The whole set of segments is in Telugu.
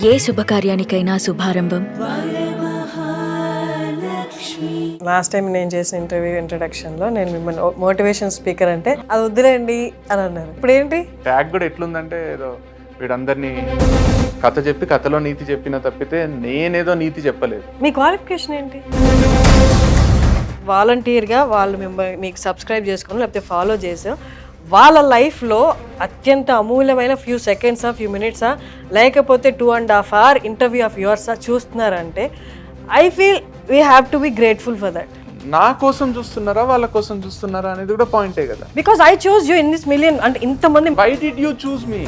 ఏ శుభకార్యానికైనా శుభారంభం. లాస్ట్ టైం నేను చేసిన ఇంటర్వ్యూ ఇంట్రడక్షన్లో నేను మిమ్మల్ని మోటివేషన్ స్పీకర్ అంటే అది వద్దులేండి అని అన్నారు. ఇప్పుడు ఏంటి ట్యాగ్ కూడా ఎట్లుందంటే ఏదో వీడందరినీ కథ చెప్పి కథలో నీతి చెప్పిన తప్పితే నేనేదో నీతి చెప్పలేదు. మీ క్వాలిఫికేషన్ ఏంటి? వాలంటీర్గా వాళ్ళు మీకు సబ్స్క్రైబ్ చేసుకుని లేకపోతే ఫాలో చేసాం, వాళ్ళ లైఫ్లో అత్యంత అమూల్యమైన ఫ్యూ సెకండ్సా ఫ్యూ మినిట్సా లేకపోతే 2.5 hour ఇంటర్వ్యూ ఆఫ్ యువర్సా చూస్తున్నారంటే I feel we have to be grateful for that. నా కోసం చూస్తున్నారా వాళ్ళ కోసం చూస్తున్నారా అనేది కూడా పాయింటే కదా. Because I choose you in this million అంటే ఇంతమంది. వై డిడ్ యూ చూస్ మీ?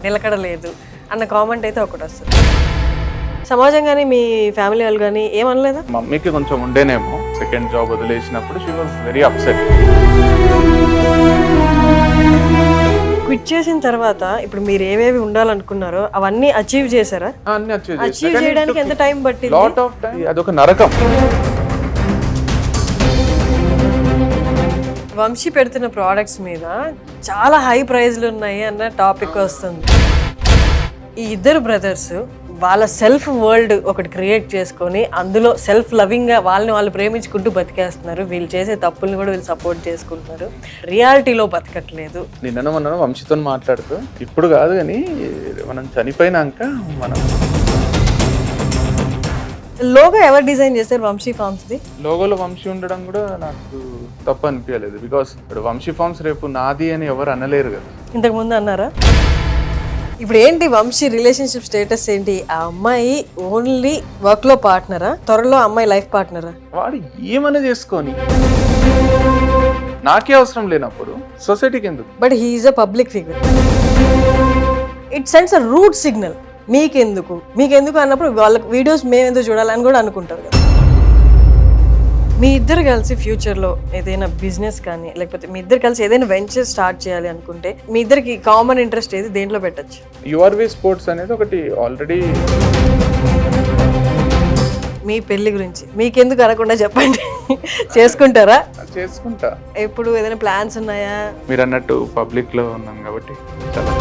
నిలకడలేదు అన్న కామెంట్ అయితే ఒకటి వస్తుంది. సమాజం కానీ మీ ఫ్యామిలీ వాళ్ళు కానీ ఏమనలేదా? మమ్మీకి కొంచెం ఉండేనేమో, సెకండ్ జాబ్ వదిలేసినప్పుడు she was very upset. Quit చేసిన తర్వాత ఇప్పుడు మీరు ఏవేవి ఉండాలనుకున్నారో అవన్నీ అచీవ్ చేశారా? అన్ని అచీవ్ చేయడానికి ఎంత టైం పట్టింది? Lot of time. అదొక నరకం. వంశీ పెడుతున్న ప్రోడక్ట్స్ మీద చాలా హై ప్రైజ్లు ఉన్నాయి అన్న టాపిక్ వస్తుంది. ఈ ఇద్దరు బ్రదర్స్ వాళ్ళ సెల్ఫ్ వరల్డ్ ఒకటి క్రియేట్ చేసుకొని అందులో సెల్ఫ్ లవింగ్గా వాళ్ళని వాళ్ళు ప్రేమించుకుంటూ బతికేస్తున్నారు. వీళ్ళు చేసే తప్పుల్ని కూడా వీళ్ళు సపోర్ట్ చేసుకుంటున్నారు. రియాలిటీలో బతకట్లేదు. నిన్న మొన్న వంశీతో మాట్లాడుతూ ఇప్పుడు కాదు కానీ మనం చనిపోయినాక మనం లోగో ఎవరు డిజైన్ చేశారు వంశీ ఫార్మ్స్ది? లోగోలో వంశీ ఉండడం కూడా నాకు తప్పు అనిపించలేదు. బికాస్ ఇప్పుడు వంశీ ఫార్మ్స్ రేపు నాది అని ఎవరు అనలేరు కదా. ఇంతకు ముందు అన్నారా? ఇప్పుడు ఏంటి వంశీ రిలేషన్షిప్ స్టేటస్ ఏంటి? ఆ అమ్మాయి ఓన్లీ వర్క్ లో పార్ట్నరా, త్వరలో అమ్మాయి లైఫ్ పార్ట్నరా? వాడు ఏమైనా చేసుకొని నాకే అవసరం లేనప్పుడు సొసైటీకి ఎందుకు? But he's a public figure. It sends a route signal. మీకెందుకు అన్నప్పుడు వాళ్ళ వీడియోస్ మేము ఎందుకు చూడాలని కూడా అనుకుంటారు కదా. మీ ఇద్దరు కలిసి ఫ్యూచర్లో ఏదైనా బిజినెస్ కానీ లేకపోతే మీ ఇద్దరు కలిసి ఏదైనా వెంచర్ స్టార్ట్ చేయాలి అనుకుంటే మీ ఇద్దరికి కామన్ ఇంట్రెస్ట్ ఏది? దేంట్లో పెట్టచ్చు? యువర్వే స్పోర్ట్స్ అనేది ఒకటి ఆల్రెడీ. మీ పెళ్లి గురించి మీకెందుకు అనకుండా చెప్పండి. చేసుకుంటారా? చేసుకుంటా. ఎప్పుడు ఏదైనా ప్లాన్స్ ఉన్నాయా? మీరు అన్నట్టు పబ్లిక్ లో ఉన్నాం కాబట్టి చాలా.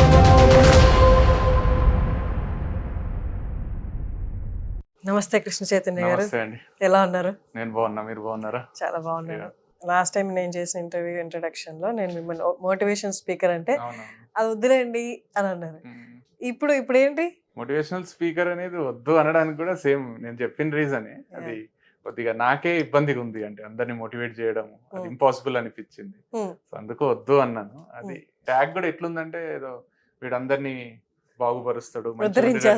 నమస్తే కృష్ణ చైతన్య గారు, అండి. ఎలా ఉన్నారు? నేను బాగున్నా, మీరు బాగున్నారా? చాలా బాగున్నాను. లాస్ట్ టైం నేను చేసిన ఇంటర్వ్యూ ఇంట్రడక్షన్లో నేను మిమ్మల్ని మోటివేషన్ స్పీకర్ అంటే అది వద్దులేండి అని అన్నారు. ఇప్పుడు ఏంటి? మోటివేషనల్ స్పీకర్ అనేది వద్దు అనడానికి కూడా సేమ్ నేను చెప్పిన రీజనే. అది కొద్దిగా నాకే ఇబ్బందిగా ఉంది, అంటే అందరినీ మోటివేట్ చేయడం అది ఇంపాసిబుల్ అనిపించింది. సో అందుకు వద్దు అన్నాను. అది ట్యాగ్ కూడా ఎట్లుందంటే ఏదో వీడందరినీ బాగుపరుస్తాడు,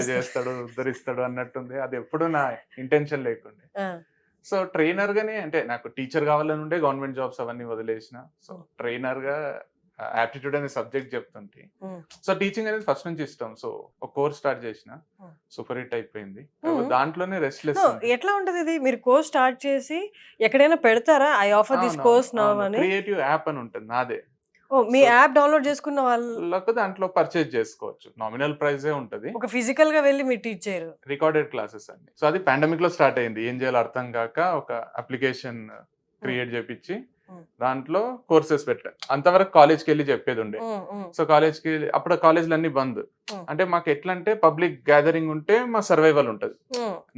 చేస్తాడు, ఉద్ధరిస్తాడు అన్నట్టుంది. అది ఎప్పుడు నా ఇంటెన్షన్ లేకుండే. సో ట్రైనర్ గానే, అంటే నాకు టీచర్ కావాలని ఉండే, గవర్నమెంట్ జాబ్స్ అవన్నీ వదిలేసిన. సో ట్రైనర్ గా యాప్టిట్యూడ్ అనే సబ్జెక్ట్ చెప్తుంటే, సో టీచింగ్ అనేది ఫస్ట్ నుంచి ఇష్టం. సో ఒక కోర్స్ స్టార్ట్ చేసిన, సూపర్ హిట్ అయిపోయింది. దాంట్లోనే రెస్ట్లెస్. ఎట్లా ఉంటది ఇది? మీరు కోర్స్ స్టార్ట్ చేసి ఎక్కడైనా పెడతారా? I offer this course now అని. క్రియేటివ్ యాప్ అని ఉంటుంది నాదే. మీ యాప్ డౌన్లోడ్ చేసుకున్న వాళ్ళకు దాంట్లో పర్చేజ్ చేసుకోవచ్చు. నామినల్ ప్రైజే ఉంటది. ఒక ఫిజికల్ గా వెళ్ళి మీరు టీచ్ చేయరు. రికార్డెడ్ క్లాసెస్ అన్ని. సో అది పాండమిక్ లో స్టార్ట్ అయింది. ఏం చేయాలో అర్థం కాక ఒక అప్లికేషన్ క్రియేట్ చేపించి దాంట్లో కోర్సెస్ పెట్టా. అంతవరకు కాలేజ్కి వెళ్ళి చెప్పేది ఉండే. సో కాలేజ్కి అప్పుడు కాలేజ్లు అన్ని బంద్. అంటే మాకు ఎట్లా అంటే పబ్లిక్ గ్యాదరింగ్ ఉంటే మా సర్వైవల్ ఉంటది.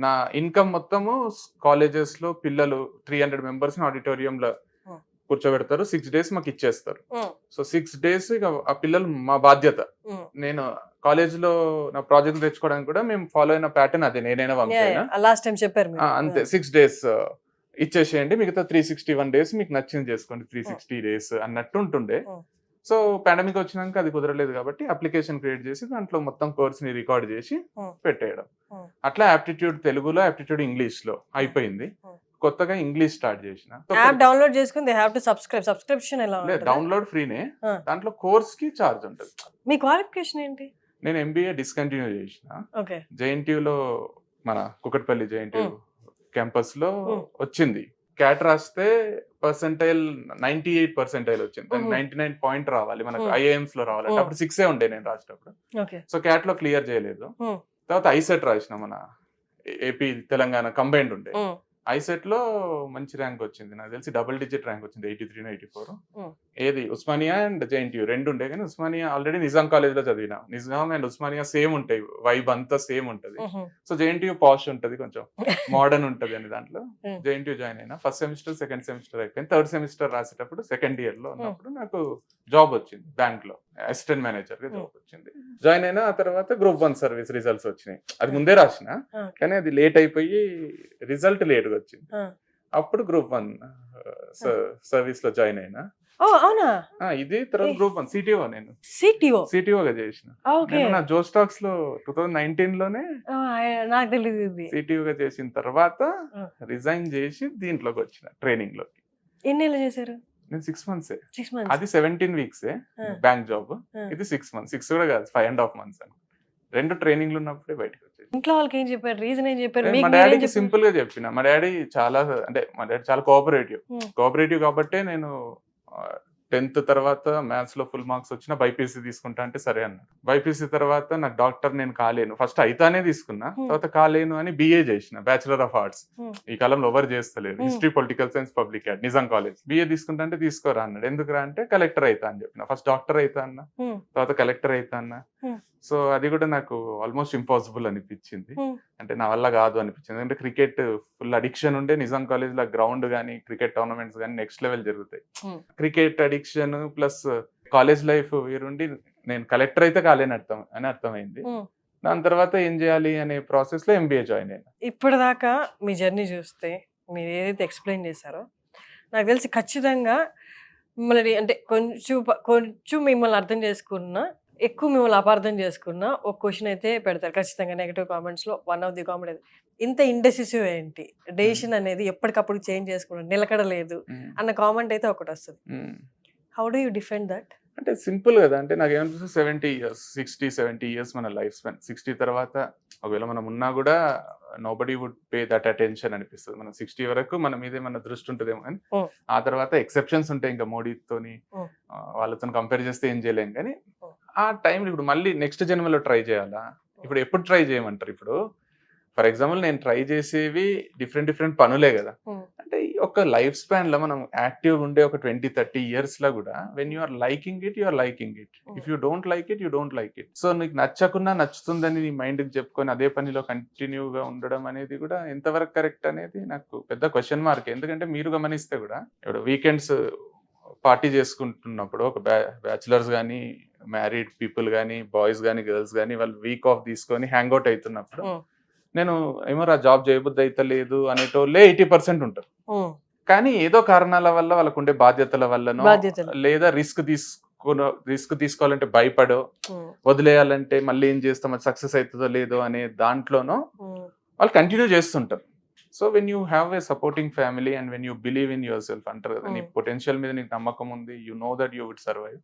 నా ఇన్కమ్ మొత్తము కాలేజెస్ లో పిల్లలు 300 members ఆడిటోరియం లో కూర్చోబెడతారు. 6 days మాకు ఇచ్చేస్తారు. సో 6 days ఇక ఆ పిల్లలు మా బాధ్యత. నేను కాలేజ్ లో నా ప్రాజెక్ట్ తెచ్చుకోవడానికి కూడా మేము ఫాలో అయిన ప్యాటర్న్ అదే. నేనైనా లాస్ట్ టైం చెప్పారు అంతే. 6 days ఇచ్చేసేయండి, మిగతా 361 days మీకు నచ్చింది చేసుకోండి, 360 days అన్నట్టు ఉంటుండే. సో పాండమిక్ వచ్చినాక అది కుదరలేదు కాబట్టి అప్లికేషన్ క్రియేట్ చేసి దాంట్లో మొత్తం కోర్స్ ని రికార్డ్ చేసి పెట్టేయడం. అట్లా యాప్టిట్యూడ్ తెలుగులో, యాప్టిట్యూడ్ ఇంగ్లీష్ లో అయిపోయింది. కొత్తగా ఇంగ్లీష్ స్టార్ట్ చేసిన. యాప్ డౌన్లోడ్ చేసుకుని దే హావ్ టు సబ్స్క్రిప్షన్ ఎలా ఉంటుంది? డౌన్లోడ్ ఫ్రీనే, దాంట్లో కోర్స్ కి చార్జ్ ఉంటుంది. మీ క్వాలిఫికేషన్ ఏంటి? నేను ఎంబీఏ డిస్కంటిన్యూ చేసిన. జేఎన్టీయూ లో మన కుకట్పల్లి జేఎన్టీయూ క్యాంపస్ లో వచ్చింది. క్యాట్ రాస్తే పర్సెంటైల్ 98% వచ్చింది. 99 point రావాలి మనకు. ఐఐఎమ్స్ లో రావాలి. అప్పుడు 6 ఉండే నేను రాసేటప్పుడు. సో క్యాట్ లో క్లియర్ చేయలేదు. తర్వాత ఐసెట్ రాసిన, మన ఏపీ తెలంగాణ కంబైన్డ్ ఉండే. ఐసెట్ లో మంచి ర్యాంక్ వచ్చింది, నాకు తెలిసి డబుల్ డిజిట్ ర్యాంక్ వచ్చింది, 83 84. Hmm. ఏది ఉస్మానియా అండ్ జేఎన్టీయూ రెండు ఉండే, కానీ ఉస్మానియా ఆల్రెడీ నిజాం కాలేజ్ లో చదివినా. నిజాం అండ్ ఉస్మానియా సేమ్ ఉంటాయి, వైబ్ అంతా సేమ్ ఉంటది. సో జేఎన్టీయూ పాష్ ఉంటది, కొంచెం మోడర్న్ ఉంటది అని దాంట్లో జేఎన్టీయూ జాయిన్ అయినా. ఫస్ట్ సెమిస్టర్ సెకండ్ సెమిస్టర్ అయిపోయింది, థర్డ్ సెమిస్టర్ రాసేటప్పుడు సెకండ్ ఇయర్ లో ఉన్నప్పుడు నాకు జాబ్ వచ్చింది బ్యాంక్ లో, అసిస్టెంట్ మేనేజర్ గా జాబ్ వచ్చింది. జాయిన్ అయినా ఆ తర్వాత గ్రూప్ 1 సర్వీస్ రిజల్ట్స్ వచ్చినాయి. అది ముందే రాసిన, కానీ అది లేట్ అయిపోయి రిజల్ట్ లేట్ గా వచ్చింది. అప్పుడు గ్రూప్ 1 సర్వీస్ లో జాయిన్ అయినా. అవునా? ఇది తర్వాత గ్రూప్ 1 సిటిఓ, నేను సిటిఓగా చేసిన. నేను నా జో స్టాక్స్ లో 2019 లోనే నాకు తెలియదు. సిటిఓగా చేసిన తర్వాత రిజైన్ చేసి దీంట్లోకి వచ్చిన ట్రైనింగ్ లోకి. ఎన్నేళ్ళు చేశారు? నేను 6 months. అది 17 weeks బ్యాంక్ జాబ్, ఇది 6 months. 6 కూడా కాదు, 5.5 months అని. రెండు ట్రైనింగ్లు ఉన్నప్పుడే బయటకు వచ్చేది. ఇంట్లో వాళ్ళకి ఏం చెప్పారు, రీజన్ ఏం చెప్పారు? మా డాడీకి సింపుల్ గా చెప్పిన. మా డాడీ చాలా కోఆపరేటివ్ కాబట్టే నేను 10th తర్వాత మ్యాథ్స్ లో ఫుల్ మార్క్స్ వచ్చిన బైపీసీ తీసుకుంటా అంటే సరే అన్నాడు. బైపీసీ తర్వాత నాకు డాక్టర్ నేను కాలేను, ఫస్ట్ అయితానే తీసుకున్నా, తర్వాత కాలేను అని బిఏ చేసిన, బ్యాచులర్ ఆఫ్ ఆర్ట్స్. ఈ కాలంలో ఎవరు చేస్తలేరు, history political science public ad, Nizam college. BA తీసుకుంటా అంటే తీసుకోరా అన్నాడు. ఎందుకురా అంటే కలెక్టర్ అయితా అని చెప్పిన. ఫస్ట్ డాక్టర్ అయితా అన్న, తర్వాత కలెక్టర్ అయితా అన్న. సో అది కూడా నాకు ఆల్మోస్ట్ ఇంపాసిబుల్ అనిపించింది, అంటే నా వల్ల కాదు అనిపించింది. ఎందుకంటే క్రికెట్ ఫుల్ అడిక్షన్ ఉండే, నిజాం కాలేజ్ లో గ్రౌండ్ కానీ క్రికెట్ టోర్నమెంట్స్ కానీ నెక్స్ట్ లెవెల్ జరుగుతాయి. Cricket addiction plus college life వేరుండి నేను కలెక్టర్ అయితే కాలేని అర్థమైంది. దాని తర్వాత ఏం చేయాలి అనే ప్రాసెస్ లో ఎంబీఏ జాయిన్ అయినా. ఇప్పటిదాకా మీ జర్నీ చూస్తే, మీరు ఏదైతే ఎక్స్ప్లెయిన్ చేశారో, నాకు తెలిసి ఖచ్చితంగా మిమ్మల్ని అంటే కొంచెం మిమ్మల్ని అర్థం చేసుకున్నా, ఎక్కువ మిమ్మల్ని అపార్థం చేసుకున్నా ఒక క్వశ్చన్ అయితే పెడతారు ఖచ్చితంగా నెగటివ్ కామెంట్స్ లో. వన్ ఆఫ్ ది కామెంట్, ఇంత ఇండెసిసివ్ ఏంటి, డెసిషన్ అనేది ఎప్పటికప్పుడు చేంజ్ చేసుకోవడం, నిలకడలేదు అన్న కామెంట్ అయితే ఒకటి వస్తుంది. How do you defend that? అంటే సింపుల్ కదా, అంటే నాకు ఏమనిపిస్తుంది, 70 years 60-70 years మన లైఫ్ స్పాన్. 60 తర్వాత ఒకవేళ మనం ఉన్నా కూడా nobody would pay that attention అనిపిస్తుంది. మనం 60 వరకు మన మీదే మన దృష్టి ఉంటుందేమో, కానీ ఆ తర్వాత ఎక్సెప్షన్స్ ఉంటాయి. ఇంకా మోడీతోని వాళ్ళతో కంపేర్ చేస్తే ఏం చేయలేం. కానీ ఆ టైంలో ఇప్పుడు మళ్ళీ నెక్స్ట్ జన్మలో ట్రై చేయాలా, ఇప్పుడు ఎప్పుడు ట్రై చేయమంటారు? ఇప్పుడు ఫర్ ఎగ్జాంపుల్ నేను ట్రై చేసేవి డిఫరెంట్ పనులే కదా. అంటే ఒక లైఫ్ స్పాన్ లో మనం యాక్టివ్ ఉండే ఒక 20-30 years లో కూడా when you are liking it, you are liking it. If you don't like it, you don't like it. So నీకు నచ్చకున్నా నచ్చుతుందని నీ మైండ్ కి చెప్పుకొని అదే పనిలో కంటిన్యూగా ఉండడం అనేది కూడా ఎంతవరకు కరెక్ట్ అనేది నాకు పెద్ద క్వశ్చన్ మార్క్. ఎందుకంటే మీరు గమనిస్తే కూడా ఇప్పుడు వీకెండ్స్ పార్టీ చేసుకుంటున్నప్పుడు ఒక బ్యాచులర్స్ కానీ, మ్యారీడ్ పీపుల్ కానీ, బాయ్స్ కానీ, గర్ల్స్ కానీ, వాళ్ళు వీక్ ఆఫ్ తీసుకొని హ్యాంగ్ అవుట్ అవుతున్నప్పుడు నేను ఏమో జాబ్ చేయబుద్ధి అయితే లేదు అనేటోళ్ళే 80% ఉంటారు. కానీ ఏదో కారణాల వల్ల, వాళ్ళకు ఉండే బాధ్యతల వల్లనో, లేదా రిస్క్ తీసుకోవాలంటే భయపడో, వదిలేయాలంటే మళ్ళీ ఏం చేస్తాం, అది సక్సెస్ అవుతుందో లేదో అనే దాంట్లోనో వాళ్ళు కంటిన్యూ చేస్తుంటారు. So when you have a supporting family and when you believe in yourself అంటారు కదా, నీ పొటెన్షియల్ మీద నీకు నమ్మకం ఉంది, you know that you would survive,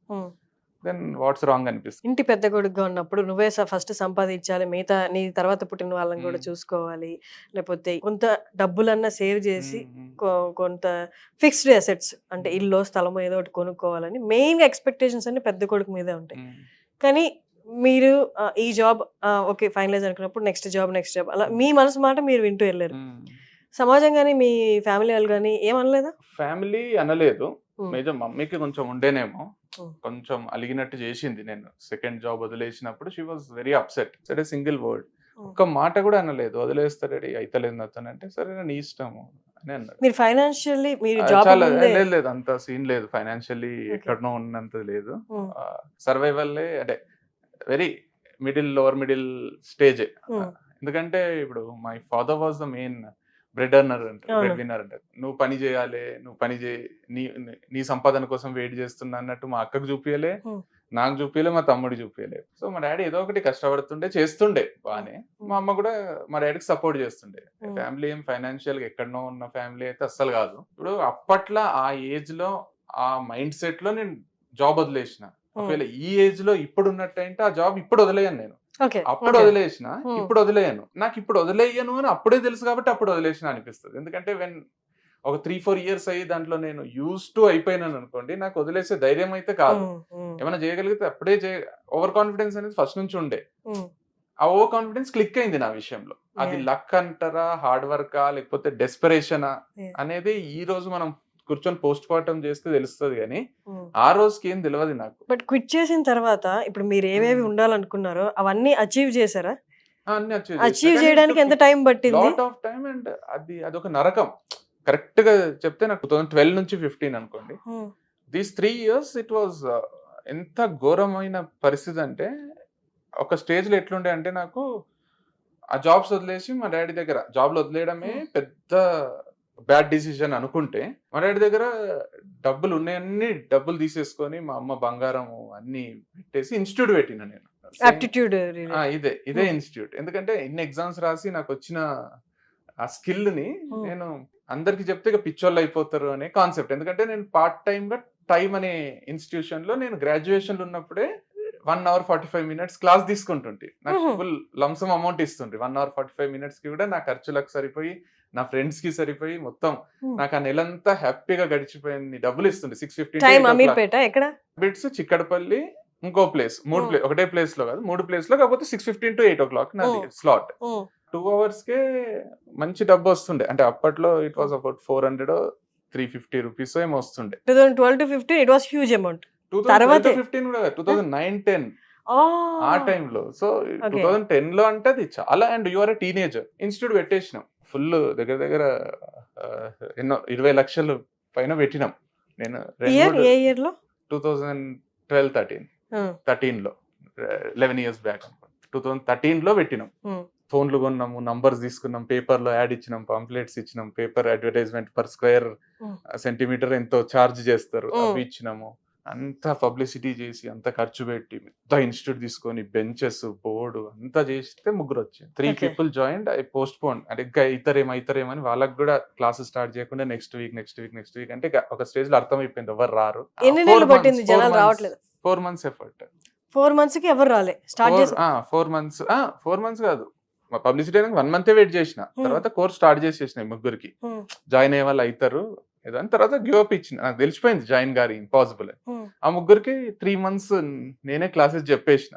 then what's wrong అనిపిస్తుంది. ఇంటి పెద్ద కొడుకుగా ఉన్నప్పుడు నువ్వే ఫస్ట్ సంపాదించాలి, మిగతా నీ తర్వాత పుట్టిన వాళ్ళని కూడా చూసుకోవాలి, లేకపోతే కొంత డబ్బులన్నా సేవ్ చేసి కొంత ఫిక్స్డ్ అసెట్స్ అంటే ఇల్లు స్థలమో ఏదో ఒకటి కొనుక్కోవాలని మెయిన్ ఎక్స్పెక్టేషన్స్ అన్ని పెద్ద కొడుకు మీదే ఉంటాయి. కానీ మీరు ఈ జాబ్ ఓకే ఫైనలైజ్ అనుకున్నప్పుడు నెక్స్ట్ జాబ్ అలా మీ మనసు మాట మీరు వింటూ వెళ్ళారు. సమాజం కానీ మీ ఫ్యామిలీ వాళ్ళు కానీ ఏమనలేదా? ఫ్యామిలీ అనలేదు, మేజర్ మమ్మీకి కొంచెం ఉండేనేమో, కొంచెం అలిగినట్టు చేసింది. నేను సెకండ్ జాబ్ వదిలేసినప్పుడు షీ వాజ్ వెరీ అప్సెట్. సరే సింగిల్ వర్డ్, ఒక్క మాట కూడా అనలేదు, వదిలేస్తాడు అయితలేదు అతను అంటే సరే నీ ఇష్టము అని అన్నాడు. మీరు ఫైనాన్షియల్లీ చాలా లేదు, అంత సీన్ లేదు, ఫైనాన్షియల్లీ ఎక్కడనో ఉన్నంత లేదు. సర్వైవల్లే, అంటే వెరీ లోవర్ మిడిల్ స్టేజ్. ఎందుకంటే ఇప్పుడు my father was the main bread winner అంటారు. నువ్వు పని చేయాలి, నువ్వు పని చేయి, నీ సంపాదన కోసం వెయిట్ చేస్తున్నా అన్నట్టు మా అక్కకు చూపియలే, నాకు చూపియలే, మా తమ్ముడు చూపియలే. సో మా డాడీ ఏదో ఒకటి కష్టపడుతుండే, చేస్తుండే బానే. మా అమ్మ కూడా మా డాడీకి సపోర్ట్ చేస్తుండే. ఫ్యామిలీ ఏం ఫైనాన్షియల్ గా ఎక్కడనో ఉన్న ఫ్యామిలీ అయితే అస్సలు కాదు. ఇప్పుడు అప్పట్లో ఆ ఏజ్ లో ఆ మైండ్ సెట్ లో నేను జాబ్ వదిలేసిన. ఒకవేళ ఈ ఏజ్ లో ఇప్పుడు ఉన్నట్టయితే ఆ జాబ్ ఇప్పుడు వదిలేయను నేను. అప్పుడు వదిలేసిన, ఇప్పుడు వదిలేయను. నాకు ఇప్పుడు వదిలేయను అని అప్పుడే తెలుసు కాబట్టి అప్పుడు వదిలేసిన అనిపిస్తుంది. ఎందుకంటే వెన్ ఒక 3-4 years అయ్యి దాంట్లో నేను యూస్ టు అయిపోయినాను అనుకోండి, నాకు వదిలేసే ధైర్యం అయితే కాదు. ఏమైనా చేయగలిగితే అప్పుడే ఓవర్ కాన్ఫిడెన్స్ అనేది ఫస్ట్ నుంచి ఉండే. ఆ ఓవర్ కాన్ఫిడెన్స్ క్లిక్ అయింది నా విషయంలో. అది లక్ అంటారా, హార్డ్ వర్కా, లేకపోతే డెస్పరేషనా Yeah. అనేది ఈ రోజు మనం కూర్చొని పోస్ట్ మార్టం చేస్తే తెలుస్తుంది కానీ ఆ రోజుకి ఏం తెలియదు నాకు. బట్ క్విట్ చేసిన తర్వాత ఇప్పుడు మీరు ఏవేవి ఉండాలనుకున్నారో అవన్నీ అచీవ్ చేశారా? అన్ని అచీవ్ చేయడానికి ఎంత టైం పట్టింది? Lot of time. అండ్ అది ఒక నరకం. కరెక్ట్ గా చెప్తే నాకు 2012 నుంచి 15 అనుకోండి, దీస్ 3 years ఇట్ వాజ్ ఎంత ఘోరమైన పరిస్థితి అంటే, ఒక స్టేజ్ లో ఎట్లుండే అంటే నాకు ఆ జాబ్స్ వదిలేసి మా డాడీ దగ్గర జాబ్లు వదిలేయడమే పెద్ద బ్యాడ్ డిసిజన్ అనుకుంటే, మా డాడీ దగ్గర డబ్బులు ఉన్నాయన్ని డబ్బులు తీసేసుకొని మా అమ్మ బంగారం అన్ని పెట్టేసి ఇన్స్టిట్యూట్ పెట్టిన నేను. ఆప్టిట్యూడ్ ఇదే ఇన్స్టిట్యూట్. ఎందుకంటే ఇన్ని ఎగ్జామ్స్ రాసి నాకు వచ్చిన ఆ స్కిల్ ని నేను అందరికి చెప్తే ఇక పిచ్చోళ్ళు అయిపోతారు అనే కాన్సెప్ట్. ఎందుకంటే నేను పార్ట్ టైమ్ గా టైమ్ అనే ఇన్స్టిట్యూషన్ లో నేను గ్రాడ్యుయేషన్ లో ఉన్నప్పుడే 1 hour 45 minutes క్లాస్ తీసుకుంటుంటే నాకు ఫుల్ లంసమ్ అమౌంట్ ఇస్తుంటే 1 hour 45 minutes కి కూడా నా ఖర్చులకు సరిపోయి, నా ఫ్రెండ్స్ కి సరిపోయి, మొత్తం నాకు ఆ నెలంతా హ్యాపీగా గడిచిపోయింది. డబ్బులు ఇస్తుండే 650 బిట్స్ చిక్కడపల్లి, ఇంకో ప్లేస్, 3 ప్లేస్, ఒకటే ప్లేస్ లో కాదు 3 ప్లేస్ లో, కాకపోతే 6:15 to 8 o'clock నాది స్లాట్. 2 hours కే మంచి డబ్బు వస్తుండే. అంటే అప్పట్లో it was about 400 or 350 rupees ఏమో వస్తుండే. 2012 to 15 it was huge amount. 2015 కూడా 2009-10 ఆ టైంలో. సో 2010 లో అంటే అది చాలా. And you are a teenager. Institute పెట్టేసినాం ఫుల్, దగ్గర దగ్గర ఎన్నో 20 లక్షలు పైన పెట్టినాం. నేను 2012-13 లో 11 years బ్యాక్ అనుకోండి. 2013 లో పెట్టినాం. ఫోన్లు కొన్నాము, నంబర్స్ తీసుకున్నాం, పేపర్ లో యాడ్ ఇచ్చినాం, పాంప్లెట్స్ ఇచ్చినాం, paper advertisement per square centimetre ఎంతో ఛార్జ్ చేస్తారు అవి ఇచ్చినాము. అంతా పబ్లిసిటీ చేసి అంత ఖర్చు పెట్టి పెద్ద ఇన్స్టిట్యూట్ తీసుకొని బెంచెస్, బోర్డు అంతా చేస్తే 3 వచ్చాయి. 3 people joined. I post phone. అంటే ఇంకా ఇతరేమని వాళ్ళకి కూడా క్లాసెస్ స్టార్ట్ చేయకుండా నెక్స్ట్ వీక్ అంటే ఒక స్టేజ్ లో అర్థమైపోయింది ఎవరు రారు. 4 months ఎఫర్ట్. 4 months కి ఎవరు రాలే. స్టార్ట్ చేసి 4 months కాదు, పబ్లిసిటీ అయినా 1 month వెయిట్ చేసిన. తర్వాత కోర్స్ స్టార్ట్ చేసేసిన. 3 జాయిన్ అయ్యే వాళ్ళు అవుతారు దాని తర్వాత గివ్ అప్ ఇచ్చిన. నాకు తెలిసిపోయింది జాయిన్ గారి ఇంపాసిబుల్. ఆ 3 3 months నేనే క్లాసెస్ చెప్పేసిన.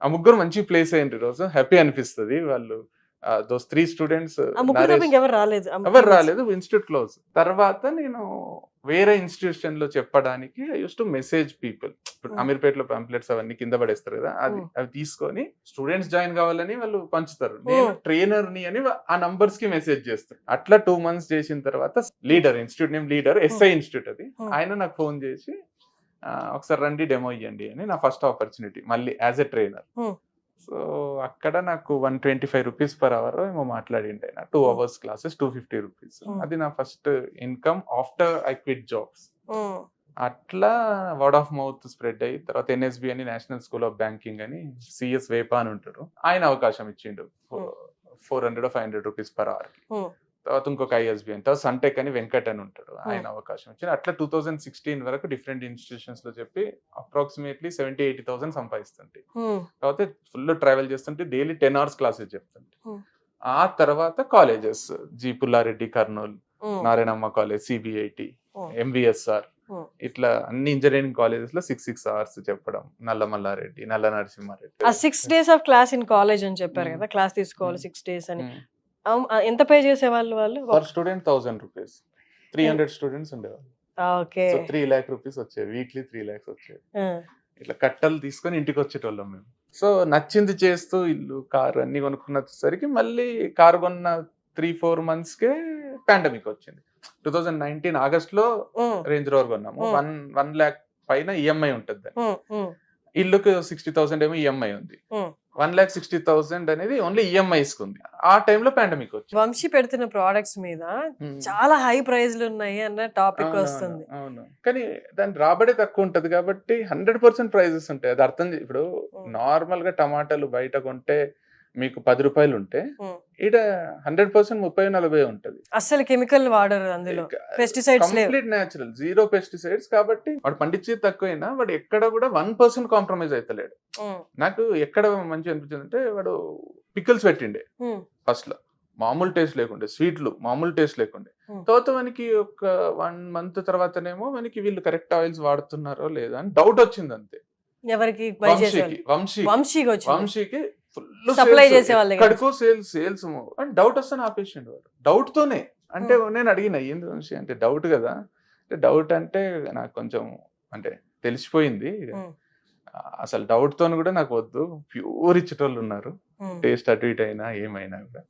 ఆ 3 మంచి ప్లేస్ అయ్యింది. రోజు హ్యాపీ అనిపిస్తుంది. వాళ్ళు దోస్ 3 students ఎవరు రాలేదు. Institute close. తర్వాత నేను వేరే ఇన్స్టిట్యూషన్ లో చెప్పడానికి I use to message people. ఇప్పుడు అమీర్పేటలో పాంప్లెట్స్ అవన్నీ కింద పడేస్తారు కదా, అవి తీసుకొని స్టూడెంట్స్ జాయిన్ కావాలని వాళ్ళు పంచుతారు. నేను ట్రైనర్ ని అని ఆ నంబర్స్ కి మెసేజ్ చేస్తాను. అట్లా 2 months చేసిన తర్వాత leader, institute name leader, SI institute అది, ఆయన నాకు ఫోన్ చేసి ఒకసారి రండి డెమో ఇవ్వండి అని. నా ఫస్ట్ ఆపర్చునిటీ మళ్ళీ యాజ్ ఎ ట్రైనర్. సో అక్కడ నాకు 125 rupees per hour ఏమో మాట్లాడిండే. 2 hours క్లాసెస్ 250 rupees. అది నా first income after I quit jobs. అట్లా వర్డ్ ఆఫ్ మౌత్ స్ప్రెడ్ అయ్యి తర్వాత NSB అని, నేషనల్ స్కూల్ ఆఫ్ బ్యాంకింగ్ అని, CS వేపా అని ఉంటాడు, ఆయన అవకాశం ఇచ్చిండు 400 or 500 rupees per hour. తర్వాత ఇంకొక ISB అని, తర్వాత సన్టెక్ అని వెంకట్ అని ఉంటాడు, ఆయన అవకాశం ఇచ్చింది. అట్లా 2016 వరకు డిఫరెంట్ ఇన్స్టిట్యూషన్స్ లో చెప్పి అప్రాక్సిమేట్లీ 70,000-80,000 సంపాదిస్తుంటే, తర్వాత ఫుల్ ట్రావెల్ చేస్తుంటే డైలీ 10 hours క్లాసెస్ చెప్తుంటే. ఆ తర్వాత colleges G Pulla Reddy Kurnool, Narayanamma college, CBIT, MVSR, ఇట్లా అన్ని ఇంజనీరింగ్ కాలేజెస్ లో 6 hours చెప్పడం. Nallamalla Reddy, Nalla Narasimha Reddy. 6 days of class in college అని చెప్పారు కదా, క్లాస్ తీసుకోవాలి 6 days అని. ఎంత పే చేసేవాళ్ళు వాళ్ళు? Per student 1,000 rupees. 300 students ఉండేవాళ్ళు. ఓకే. 3 lakh rupees వచ్చేవి. వీక్లీ 3 lakhs వచ్చేవి. ఇట్లా కట్టలు తీసుకొని ఇంటికి వచ్చేటోళ్ళం మేము. సో నచ్చింది చేస్తూ ఇల్లు, కారు అన్ని కొనుక్కున్నసరికి మళ్ళీ కారు కొన్న 3-4 months కే పాండమిక్ వచ్చింది. 2019 August లో రేంజ్ రోవర్ కొన్నాము. 1 lakh పైన EMI ఉంటుంది. ఇల్లుకి 60,000 ఏమో EMI ఉంది. 1,60,000 అనేది ఓన్లీ EMIs కుంది. ఆ టైంలో పాండమిక్ వచ్చింది. వంశీ పెడుతున్న ప్రొడక్ట్స్ మీద చాలా హై ప్రైజ్లు ఉన్నాయి అన్న టాపిక్ వస్తుంది. అవును, కానీ దాని రాబడి తక్కువ ఉంటది కాబట్టి 100% ప్రైజెస్ ఉంటాయి. అది అర్థం. ఇప్పుడు నార్మల్ గా టమాటాలు బయట కొంటే మీకు 10 రూపాయలు ఉంటే ఈడ 100% 30-40 ఉంటది. అసలు కెమికల్ వాడరు, అందులో పెస్టిసైడ్స్ లేవు, కంప్లీట్ నేచురల్, 0 pesticides. కాబట్టి వాడు పండించేది తక్కువైనా వాడు ఎక్కడ కూడా 1% కాంప్రమైజ్ అవుతలేడు. నాకు ఎక్కడ మంచి అనిపించింది అంటే, వాడు పికిల్స్ పెట్టిండే ఫస్ట్ లో, మామూలు టేస్ట్ లేకుండే, స్వీట్లు మామూలు టేస్ట్ లేకుండే. తర్వాత మనకి ఒక 1 month తర్వాతనేమో మనకి వీళ్ళు కరెక్ట్ ఆయిల్స్ వాడుతున్నారో లేదా అని డౌట్ వచ్చింది అంతే. ఎవరికి? వంశీకి ఫుల్ Supply చేసే వాళ్ళ దగ్గర. ఎక్కడికో సేల్స్ అండ్ డౌట్ వస్తాను ఆపేసిండు వాడు డౌట్ తోనే. అంటే నేను అడిగిన ఏంది మనిషి అంటే డౌట్ కదా, అంటే డౌట్ అంటే నాకు కొంచెం అంటే తెలిసిపోయింది అసలు డౌట్ తోని కూడా నాకు వద్దు, ప్యూర్ ఇచ్చేటోళ్ళు ఉన్నారు, టేస్ట్ అటు ఇటు అయినా ఏమైనా కూడా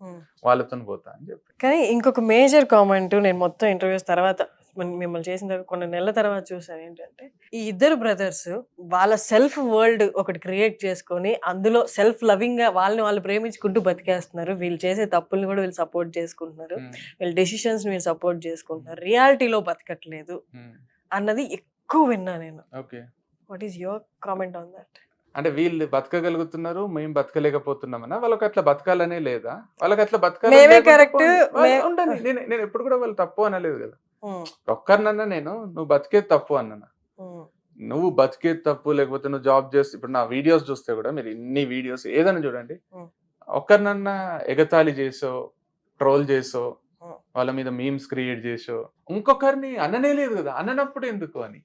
వాళ్ళతో పోతా అని చెప్పి. కానీ ఇంకొక మేజర్ కామెంట్ నేను మొత్తం ఇంటర్వ్యూస్ తర్వాత మిమ్మల్ని చేసిన తర్వాత కొన్ని నెలల తర్వాత చూసాను ఏంటంటే, ఈ ఇద్దరు బ్రదర్స్ వాళ్ళ సెల్ఫ్ వరల్డ్ ఒకటి క్రియేట్ చేసుకొని అందులో సెల్ఫ్ లవింగ్ గా వాళ్ళని వాళ్ళు ప్రేమించుకుంటూ బతికేస్తున్నారు. వీళ్ళు చేసే తప్పుల్ని కూడా వీళ్ళు సపోర్ట్ చేసుకుంటున్నారు, వీళ్ళ డెసిషన్స్ వీళ్ళు సపోర్ట్ చేసుకుంటున్నారు, రియాలిటీలో బతకట్లేదు అన్నది ఎక్కువ విన్నా నేను. Okay, what is your comment on that? అంటే వీళ్ళు బతకగలుగుతున్నారు, మేము బతకలేకపోతున్నామన్నా? వాళ్ళకి అట్లా బతకాలనే లేదా? వాళ్ళకి అట్లా మేమే correct, ఉండండి. నేను ఎప్పుడు కూడా వాళ్ళు తప్పు అనలేదు కదా. ఒక్కరినన్నా నేను నువ్వు బతికేది తప్పు అన్నా, నువ్వు బతికేది తప్పు, లేకపోతే నువ్వు జాబ్ చేస్తే, ఇప్పుడు నా వీడియోస్ చూస్తే కూడా మీరు ఇన్ని వీడియోస్ ఏదైనా చూడండి, ఒక్కరినన్నా ఎగతాళి చేసో ట్రోల్ చేసో వాళ్ళ మీద మీమ్స్ క్రియేట్ చేసో ఇంకొకరిని అననే లేదు కదా. అననప్పుడు ఎందుకు అని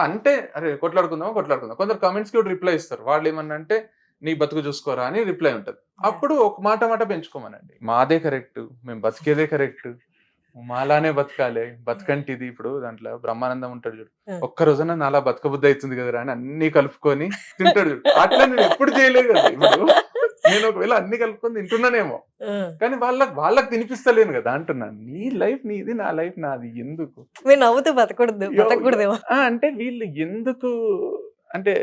అంటే అరే కొట్లాడుకుందాం. కొందరు కమెంట్స్ కి రిప్లై ఇస్తారు, వాళ్ళు ఏమన్నా అంటే నీ బతుకు చూసుకోరా అని రిప్లై ఉంటది. అప్పుడు ఒక మాట పెంచుకోమనండి, మాదే కరెక్ట్, మేము బతికేదే కరెక్ట్, మాలానే బతకాలి, బతకంటిది. ఇప్పుడు దాంట్లో బ్రహ్మానందం ఉంటాడు చూడు, ఒక్క రోజున నాలా బతకబుద్ధి అవుతుంది కదరా అని అన్ని కలుపుకొని తింటాడు చూడు. అట్లా నేను ఎప్పుడు చేయలేదు కదా. ఇప్పుడు నేను ఒకవేళ అన్ని కలుపుకొని తింటున్నానేమో, కానీ వాళ్ళకి తినిపిస్తలేను కదా అంటున్నాను. నీ లైఫ్ నీది, నా లైఫ్ నాది, ఎందుకు నవ్వుతూ బతకూడదేమో అంటే వీళ్ళు ఎందుకు అంటే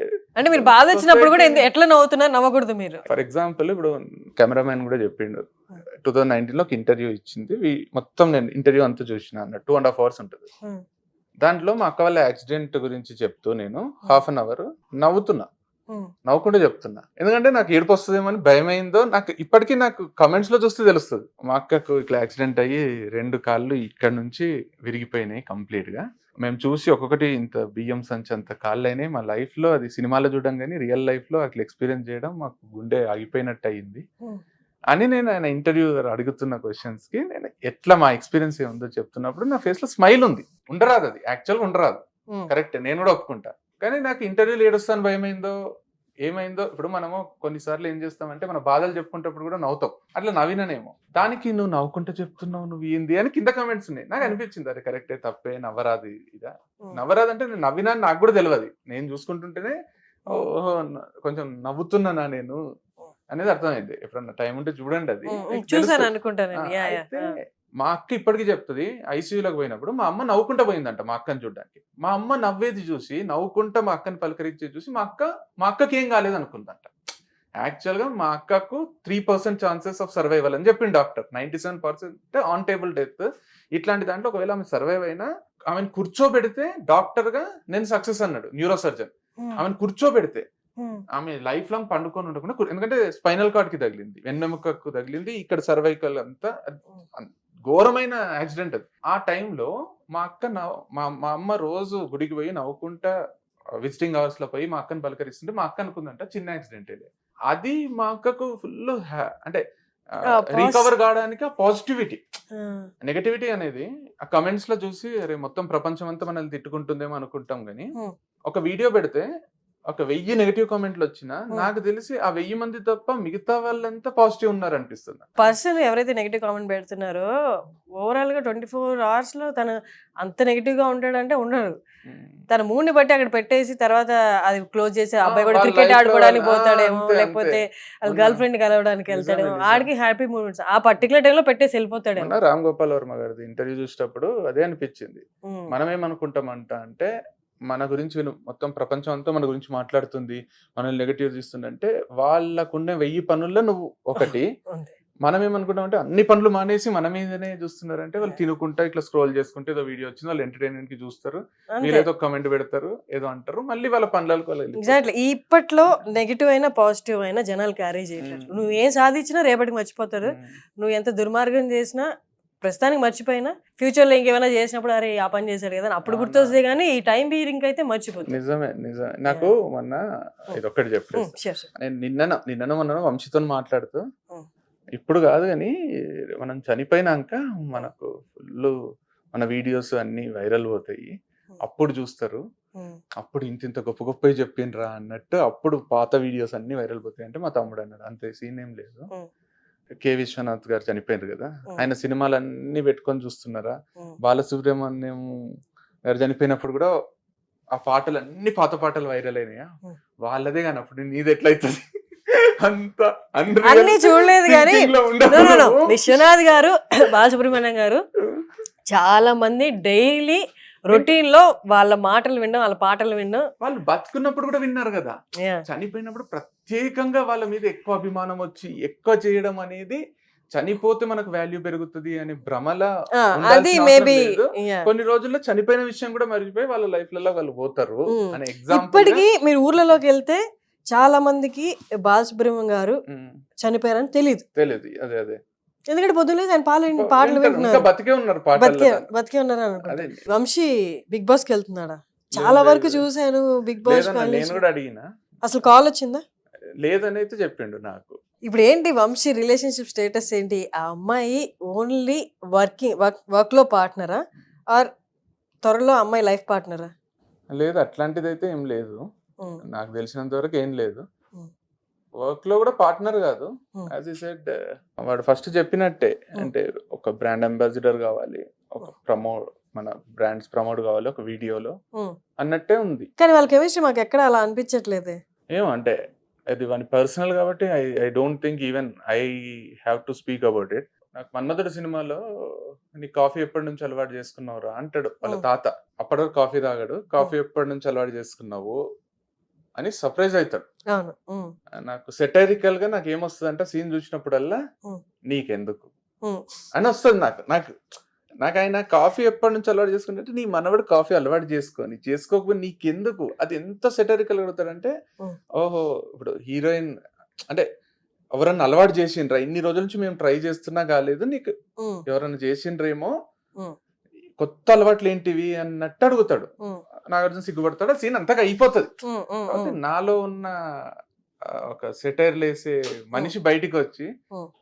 మీరు బాధ వచ్చినప్పుడు కూడా ఎట్లా నవ్వుతున్నారు, నవ్వకూడదు మీరు. ఫర్ ఎగ్జాంపుల్ ఇప్పుడు కెమెరామెన్ కూడా చెప్పిండు 2019 ఒక ఇంటర్వ్యూ ఇచ్చింది, మొత్తం నేను ఇంటర్వ్యూ అంతా చూసిన అన్న 2.5 hours ఉంటుంది. దాంట్లో మా అక్క వాళ్ళ యాక్సిడెంట్ గురించి చెప్తూ నేను 1/2 hour నవ్వుకుంటూ చెప్తున్నా, ఎందుకంటే నాకు ఏడుపు వస్తుందేమో అని భయమైందో. ఇప్పటికీ నాకు కమెంట్స్ లో చూస్తే తెలుస్తుంది, మా అక్కకు ఇట్లా యాక్సిడెంట్ అయ్యి 2 కాళ్ళు ఇక్కడ నుంచి విరిగిపోయినాయి కంప్లీట్ గా. మేము చూసి ఒక్కొక్కటి ఇంత బియ్యం సంచి అంత కాళ్ళు అయినాయి. మా లైఫ్ లో అది సినిమాలో చూడడం కానీ రియల్ లైఫ్ లో అట్లా ఎక్స్పీరియన్స్ చేయడం మాకు గుండె ఆగిపోయినట్టు అయ్యింది అని నేను ఆయన ఇంటర్వ్యూ అడుగుతున్న క్వశ్చన్స్ కి నేను ఎట్లా మా ఎక్స్పీరియన్స్ ఏముందో చెప్తున్నప్పుడు నా ఫేస్ లో స్మైల్ ఉంది. ఉండరాదు, అది యాక్చువల్గా ఉండరాదు, కరెక్ట్, నేను కూడా ఒప్పుకుంటా. కానీ నాకు ఇంటర్వ్యూలు ఏడుస్తాను భయమైందో ఏమైందో. ఇప్పుడు మనము కొన్నిసార్లు ఏం చేస్తామంటే మన బాధలు చెప్పుకుంటప్పుడు కూడా నవ్వుతాం, అట్లా నవ్విననేమో. దానికి నువ్వు నవ్వుకుంటూ చెప్తున్నావు, నువ్వు ఏంది అని కింద కమెంట్స్ ఉన్నాయి. నాకు అనిపించింది అరే కరెక్టే, తప్పే, నవ్వరాదు. ఇదా నవ్వరాదు అంటే నేను నవ్వినా నాకు కూడా తెలియదు, నేను చూసుకుంటుంటేనే ఓహో కొంచెం నవ్వుతున్నానా నేను అనేది అర్థమైంది. ఎప్పుడన్నా టైం ఉంటే చూడండి, అది చూసాను అనుకుంటాను. మా అక్క ఇప్పటికీ చెప్తుంది, ఐసీయూలోకి పోయినప్పుడు మా అమ్మ నవ్వుకుంటా పోయిందంట మా అక్కని చూడడానికి. మా అమ్మ నవ్వేది చూసి, నవ్వుకుంటా మా అక్కని పలకరించేది చూసి మా అక్కకి ఏం కాలేదు అనుకుందంట. యాక్చువల్ గా మా అక్కకు 3% ఛాన్సెస్ ఆఫ్ సర్వైవల్ అని చెప్పింది డాక్టర్. 97% on table death. ఇట్లాంటి దాంట్లో ఒకవేళ ఆమె సర్వైవ్ అయినా ఆమెను కూర్చోబెడితే డాక్టర్ గా నేను సక్సెస్ అన్నాడు న్యూరో సర్జన్. ఆమెను కూర్చోబెడితే ఆమె లైఫ్ లాంగ్ పండుకొని ఉండకుండా, ఎందుకంటే స్పైనల్ కార్డ్ కి తగిలింది, వెన్నెముకకు తగిలింది, ఇక్కడ సర్వైకల్ అంతా ఘోరమైన యాక్సిడెంట్ అది. ఆ టైంలో మా అక్క మా అమ్మ రోజు గుడికి పోయి నవ్వుకుంటా విజిటింగ్ అవర్స్ లో పోయి మా అక్కని పలకరిస్తుంటే మా అక్క అనుకుందంట చిన్న యాక్సిడెంట్. అది మా అక్కకు ఫుల్ అంటే రికవర్ కావడానికి ఆ పాజిటివిటీ. నెగటివిటీ అనేది ఆ కమెంట్స్ లో చూసి అరే మొత్తం ప్రపంచం అంతా మనల్ని తిట్టుకుంటుందేమో అనుకుంటాం, కానీ ఒక వీడియో పెడితే ఒక 1000 నెగటివ్ కామెంట్లు వచ్చినా నాకు తెలిసి ఆ 1000 మంది తప్ప మిగతా వాళ్ళంతా పాజిటివ్ ఉన్నారు అనిపిస్తుంది. పర్సన్ ఎవరైతే నెగటివ్ కామెంట్ పెడుతున్నారో ఓవరాల్ గా 24 hours లో తను అంత నెగటివ్ గా ఉంటాడంటే ఉండడు. తన మూడ్ని బట్టి అక్కడ పెట్టేసి తర్వాత అది క్లోజ్ చేసి అబ్బాయి కూడా క్రికెట్ ఆడుకోవడానికి పోతాడేమో, లేకపోతే గర్ల్ ఫ్రెండ్ కలవడానికి వెళ్తాడేమో, ఆడికి హ్యాపీ మూమెంట్స్ ఆ పర్టికులర్ టైంలో పెట్టేసి వెళ్ళిపోతాడేమో. రామ్ గోపాల్ వర్మ గారిది ఇంటర్వ్యూ చూసేటప్పుడు అదే అనిపించింది. మనం ఏమనుకుంటామంట అంటే మన గురించి మొత్తం ప్రపంచం అంతా మన గురించి మాట్లాడుతుంది, మనల్ని నెగటివ్ తీస్తుందంటే వాళ్ళకున్న 1000 పనుల్లో నువ్వు ఒకటి. మనం ఏమనుకుంటాం అంటే అన్ని పనులు మానేసి మన మీదనే చూస్తున్నారంటే వాళ్ళు తినుకుంటా ఇట్లా స్క్రోల్ చేసుకుంటే ఏదో వీడియో వచ్చింది, వాళ్ళు ఎంటర్టైన్మెంట్ కి చూస్తారు, మీరేదో కమెంట్ పెడతారు, ఏదో అంటారు, మళ్ళీ వాళ్ళ పనులకు ఎగ్జాక్ట్లీ. ఇప్పట్లో నెగిటివ్ అయినా పాజిటివ్ అయినా జనాలు క్యారీ చేయట్లేదు. నువ్వు ఏం సాధించినా రేపటికి మర్చిపోతారు, నువ్వు ఎంత దుర్మార్గం చేసినా ప్రస్తుతానికి మర్చిపోయినా ఫ్యూచర్ లో ఇంకేమైనా చేసినప్పుడు అరే ఆ పని చేశాడు కదా అప్పుడు గుర్తొస్తుంది, కానీ ఈ టైం బీరింగ్ అయితే మర్చిపోతుంది. నిజమే. నాకు మొన్న ఇదొక్కటి చెప్పలేదు, నేను నిన్న మొన్న వంశీతో మాట్లాడుతూ, ఇప్పుడు కాదు కానీ మనం చనిపోయినాక మనకు ఫుల్ మన వీడియోస్ అన్ని వైరల్ పోతాయి, అప్పుడు చూస్తారు, అప్పుడు ఇంత గొప్ప గొప్ప చెప్పిండ్రా అన్నట్టు అప్పుడు పాత వీడియోస్ అన్ని వైరల్ పోతాయి. అంటే మా తమ్ముడు అన్నాడు, అంతే సీన్ ఏం లేదు. కె విశ్వనాథ్ గారు చనిపోయారు కదా, ఆయన సినిమాలన్నీ పెట్టుకొని చూస్తున్నారా? బాలసుబ్రహ్మణ్యం గారు చనిపోయినప్పుడు కూడా ఆ పాటలు అన్ని పాత పాటలు వైరల్ అయినాయా? వాళ్ళదే కానీ అప్పుడు నీది ఎట్లయితుంది అంత అన్ని చూడలేదు కానీ విశ్వనాథ్ గారు బాలసుబ్రహ్మణ్యం గారు చాలా మంది డైలీ రొటీన్ లో వాళ్ళ మాటలు వినడం, వాళ్ళ పాటలు వినడం. వాళ్ళు బతుకున్నప్పుడు కూడా విన్నారు కదా, చనిపోయినప్పుడు ప్రత్యేకంగా వాళ్ళ మీద ఎక్కువ అభిమానం వచ్చి ఎక్కువ చేయడం అనేది, చనిపోతే మనకు వాల్యూ పెరుగుతుంది అని భ్రమల అది మేబీ కొన్ని రోజుల్లో చనిపోయిన విషయం కూడా మర్చిపోయి వాళ్ళ లైఫ్ లలో వాళ్ళు పోతారు అనే ఎగ్జాంపుల్. ఇప్పటికీ మీరు ఊర్లలోకి వెళ్తే చాలా మందికి బాలసుబ్రహ్మణ్యం గారు చనిపోయారని తెలియదు. అదే అదే, ఎందుకంటే పొద్దున్నే ఆయన పాటలు వింటున్నారు, బతికే ఉన్నారు, బతికే ఉన్నారు అనుకుంటా. వంశీ బిగ్ బాస్ కి వెళ్తున్నాడా? చాలా వరకు చూసాను బిగ్ బాస్. నేను కూడా అడిగినా, అసలు కాల్ వచ్చిందా? లేదని అయితే చెప్పిండు నాకు. ఇప్పుడు ఏంటి వంశీ రిలేషన్షిప్ స్టేటస్ ఏంటి? ఆ అమ్మాయి ఓన్లీ వర్క్ లో పార్ట్నరా ఆర్ త్వరలో అమ్మాయి లైఫ్ పార్ట్నరా? లేదు, అట్లాంటిది అయితే ఏం లేదు, నాకు తెలిసినంత వరకు ఏం లేదు. వర్క్ లో కూడా పార్ట్నర్ కాదు. యాజ్ ఈ సెడ్, వాడు ఫస్ట్ చెప్పినట్టే, అంటే ఒక బ్రాండ్ అంబాసిడర్ కావాలి, ఒక మన బ్రాండ్స్ ప్రమోట్ కావాలి ఒక వీడియోలో అన్నట్టే ఉంది. కానీ వాళ్ళ కెమిస్ట్రీ మాకు ఎక్కడ అలా అనిపించట్లేదే. ఏమో అంటే అది వాని పర్సనల్ కాబట్టి I don't think even I have to speak about it. నాకు మన్మధుడు సినిమాలో నీ కాఫీ ఎప్పటి నుంచి అలవాటు చేసుకున్నావురా అంటాడు వాళ్ళ తాత. అప్పటి వరకు కాఫీ తాగాడు, కాఫీ ఎప్పటి నుంచి అలవాటు చేసుకున్నావు అని సర్ప్రైజ్ అవుతాడు. నాకు సెటైరికల్ గా నాకు ఏమొస్తుంది అంటే, సీన్ చూసినప్పుడల్లా నీకెందుకు అని వస్తుంది. నాకు ఆయన కాఫీ ఎప్పటి నుంచి అలవాటు చేసుకుంటే, నీ మనవడు కాఫీ అలవాటు చేసుకోకపోతే నీకెందుకు, అది ఎంత సెటైరికల్ అడుగుతాడంటే, ఓహో ఇప్పుడు హీరోయిన్ అంటే ఎవరన్నా అలవాటు చేసిండ్రా, ఇన్ని రోజుల నుంచి మేము ట్రై చేస్తున్నా కాలేదు, నీకు ఎవరన్నా చేసిండ్రేమో, కొత్త అలవాట్లు ఏంటివి అన్నట్టు అడుగుతాడు. నాగార్జున సిగ్గుపడతాడు, సీన్ అంతగా అయిపోతుంది. కాబట్టి నాలో ఉన్న ఒక సెటైర్ లేసే మనిషి బయటికి వచ్చి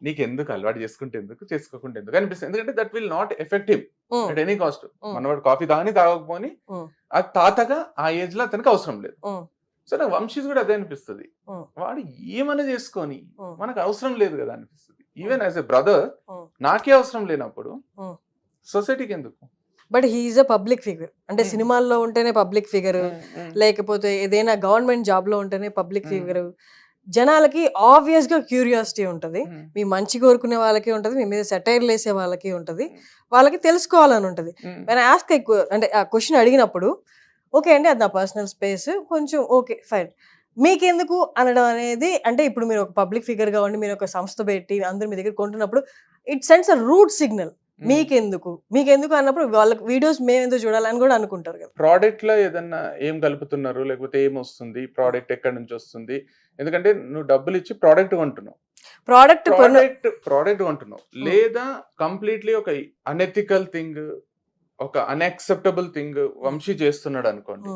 నీకెందుకు అలవాటు చేసుకోకుండా ఎందుకు అనిపిస్తుంది. ఎందుకంటే that will not effective at any cost. మనవాడు కాఫీ తాగకపోని అది తాతగా ఆ ఏజ్ లో అతనికి అవసరం లేదు. సో నాకు వంశీస్ కూడా అదే అనిపిస్తుంది, వాడు ఏమైనా చేసుకొని మనకు అవసరం లేదు కదా అనిపిస్తుంది. ఈవెన్ యాజ్ ఎ బ్రదర్ నాకే అవసరం లేనప్పుడు సొసైటీకి ఎందుకు? But he's a public figure. అంటే సినిమాల్లో ఉంటేనే పబ్లిక్ ఫిగర్, లేకపోతే ఏదైనా గవర్నమెంట్ జాబ్ లో ఉంటేనే పబ్లిక్ ఫిగర్. జనాలకి ఆబ్వియస్ గా క్యూరియాసిటీ ఉంటది, మీ మంచి కోరుకునే వాళ్ళకి ఉంటది, మీ మీద సెటైర్లు వేసే వాళ్ళకి ఉంటది, వాళ్ళకి తెలుసుకోవాలని ఉంటది. నేను ఆస్క్ అంటే ఆ క్వశ్చన్ అడిగినప్పుడు ఓకే అండి అది నా పర్సనల్ స్పేస్, కొంచెం ఓకే ఫైన్, మీకెందుకు అనడం అనేది, అంటే ఇప్పుడు మీరు ఒక పబ్లిక్ ఫిగర్ గా ఉండి మీరు ఒక సంస్థ పెట్టి అందరు మీ దగ్గర కొంటున్నప్పుడు it sends a route signal. మీకెందుకు అన్నప్పుడు వాళ్ళకి వీడియోస్ మేము ఎందుకు చూడాలని కూడా అనుకుంటారు కదా. ప్రోడక్ట్ లో ఏదన్నా ఏం కలుపుతున్నారు, లేకపోతే ఏం వస్తుంది, ప్రోడక్ట్ ఎక్కడి నుంచి వస్తుంది. ఎందుకంటే నువ్వు డబ్బులు ఇచ్చి ప్రోడక్ట్ కొంటున్నావు, ప్రోడక్ట్ కొంటున్నావు, లేదా కంప్లీట్లీ ఒక అనెథికల్ థింగ్, ఒక అన్యాక్సెప్టబుల్ థింగ్ వంశీ చేస్తున్నాడు అనుకోండి,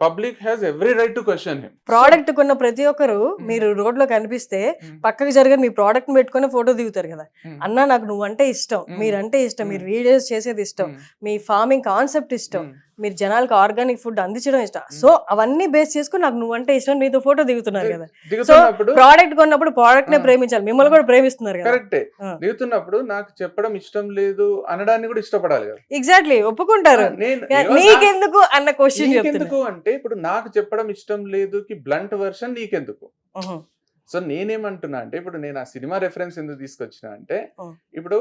public has every right to question him. Product కొన్న ప్రతి ఒక్కరు మీరు రోడ్ లో కనిపిస్తే పక్కకి జరగని మీ ప్రోడక్ట్ పెట్టుకుని ఫోటో దిగుతారు కదా. అన్నా నాకు నువ్వంటే ఇష్టం, మీరంటే ఇష్టం, మీరు వీడియోస్ చేసేది ఇష్టం, మీ ఫార్మింగ్ కాన్సెప్ట్ ఇష్టం, మీరు జనాలకు ఆర్గానిక్ ఫుడ్ అందించడం ఇష్టం. సో అవన్నీ బేస్ చేసుకుని నాకు నువ్వంటే ఇష్టం, నీతో ఫోటో దిగుతున్నారు కదా. సో ప్రోడక్ట్ కొన్నప్పుడు ప్రోడక్ట్ నే ప్రేమించాలి, మిమ్మల్ని కూడా ప్రేమిస్తున్నారు కదా. కరెక్టే, దిగుతున్నప్పుడు నాకు చెప్పడం ఇష్టం లేదు అనడాన్ని కూడా ఇష్టపడాలి కదా. ఎగ్జాక్ట్లీ, ఒప్పుకుంటారు. నీకెందుకు అన్న క్వశ్చన్ ఎందుకు అంటే, ఇప్పుడు నాకు చెప్పడం ఇష్టం లేదు కి బ్లంట్ వర్షన్ నీకెందుకు. సో నేనేమంటున్నా అంటే, ఇప్పుడు నేను ఆ సినిమా రెఫరెన్స్ ఎందుకు తీసుకొచ్చినా అంటే, ఇప్పుడు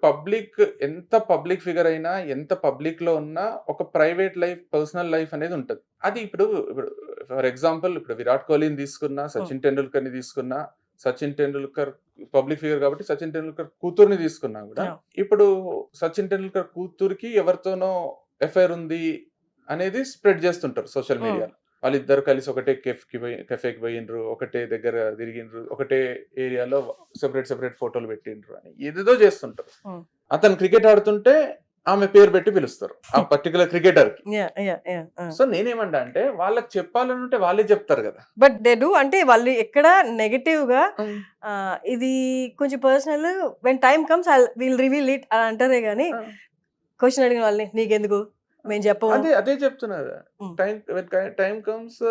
పబ్లిక్ ఎంత పబ్లిక్ ఫిగర్ అయినా, ఎంత పబ్లిక్ లో ఉన్నా ఒక ప్రైవేట్ లైఫ్, పర్సనల్ లైఫ్ అనేది ఉంటది. అది ఇప్పుడు ఫర్ ఎగ్జాంపుల్ ఇప్పుడు విరాట్ కోహ్లీని తీసుకున్నా, సచిన్ టెండూల్కర్ ని తీసుకున్నా, సచిన్ టెండూల్కర్ పబ్లిక్ ఫిగర్ కాబట్టి సచిన్ టెండూల్కర్ కూతుర్ని తీసుకున్నా కూడా, ఇప్పుడు సచిన్ టెండూల్కర్ కూతురికి ఎవరితోనో ఎఫైర్ ఉంది అనేది స్ప్రెడ్ చేస్తుంటారు సోషల్ మీడియాలో. వాళ్ళిద్దరు కలిసి ఒకటే కెఫేకి పోయిండ్రు, ఒకటే దగ్గర తిరిగిండ్రు, ఒకటే ఏరియాలో సెపరేట్ ఫోటోలు పెట్టిండ్రు అని ఏదేదో చేస్తుంటారు. అతను క్రికెట్ ఆడుతుంటే ఆమె పేరు పెట్టి పిలుస్తారు ఆ పర్టికులర్ క్రికెటర్ కి. సో నేనేమంటా అంటే, వాళ్ళకి చెప్పాలనుంటే వాళ్ళే చెప్తారు కదా. బట్ దే డూ, అంటే వాళ్ళు ఎక్కడ నెగటివ్ గా ఇది కొంచెం personal, when time comes I will reveal it అని అంటారే గానీ, క్వశ్చన్ అడిగిన వాళ్ళని నీకెందుకు మేము చెప్పము. అదే చెప్తున్నా. Mm. Time comes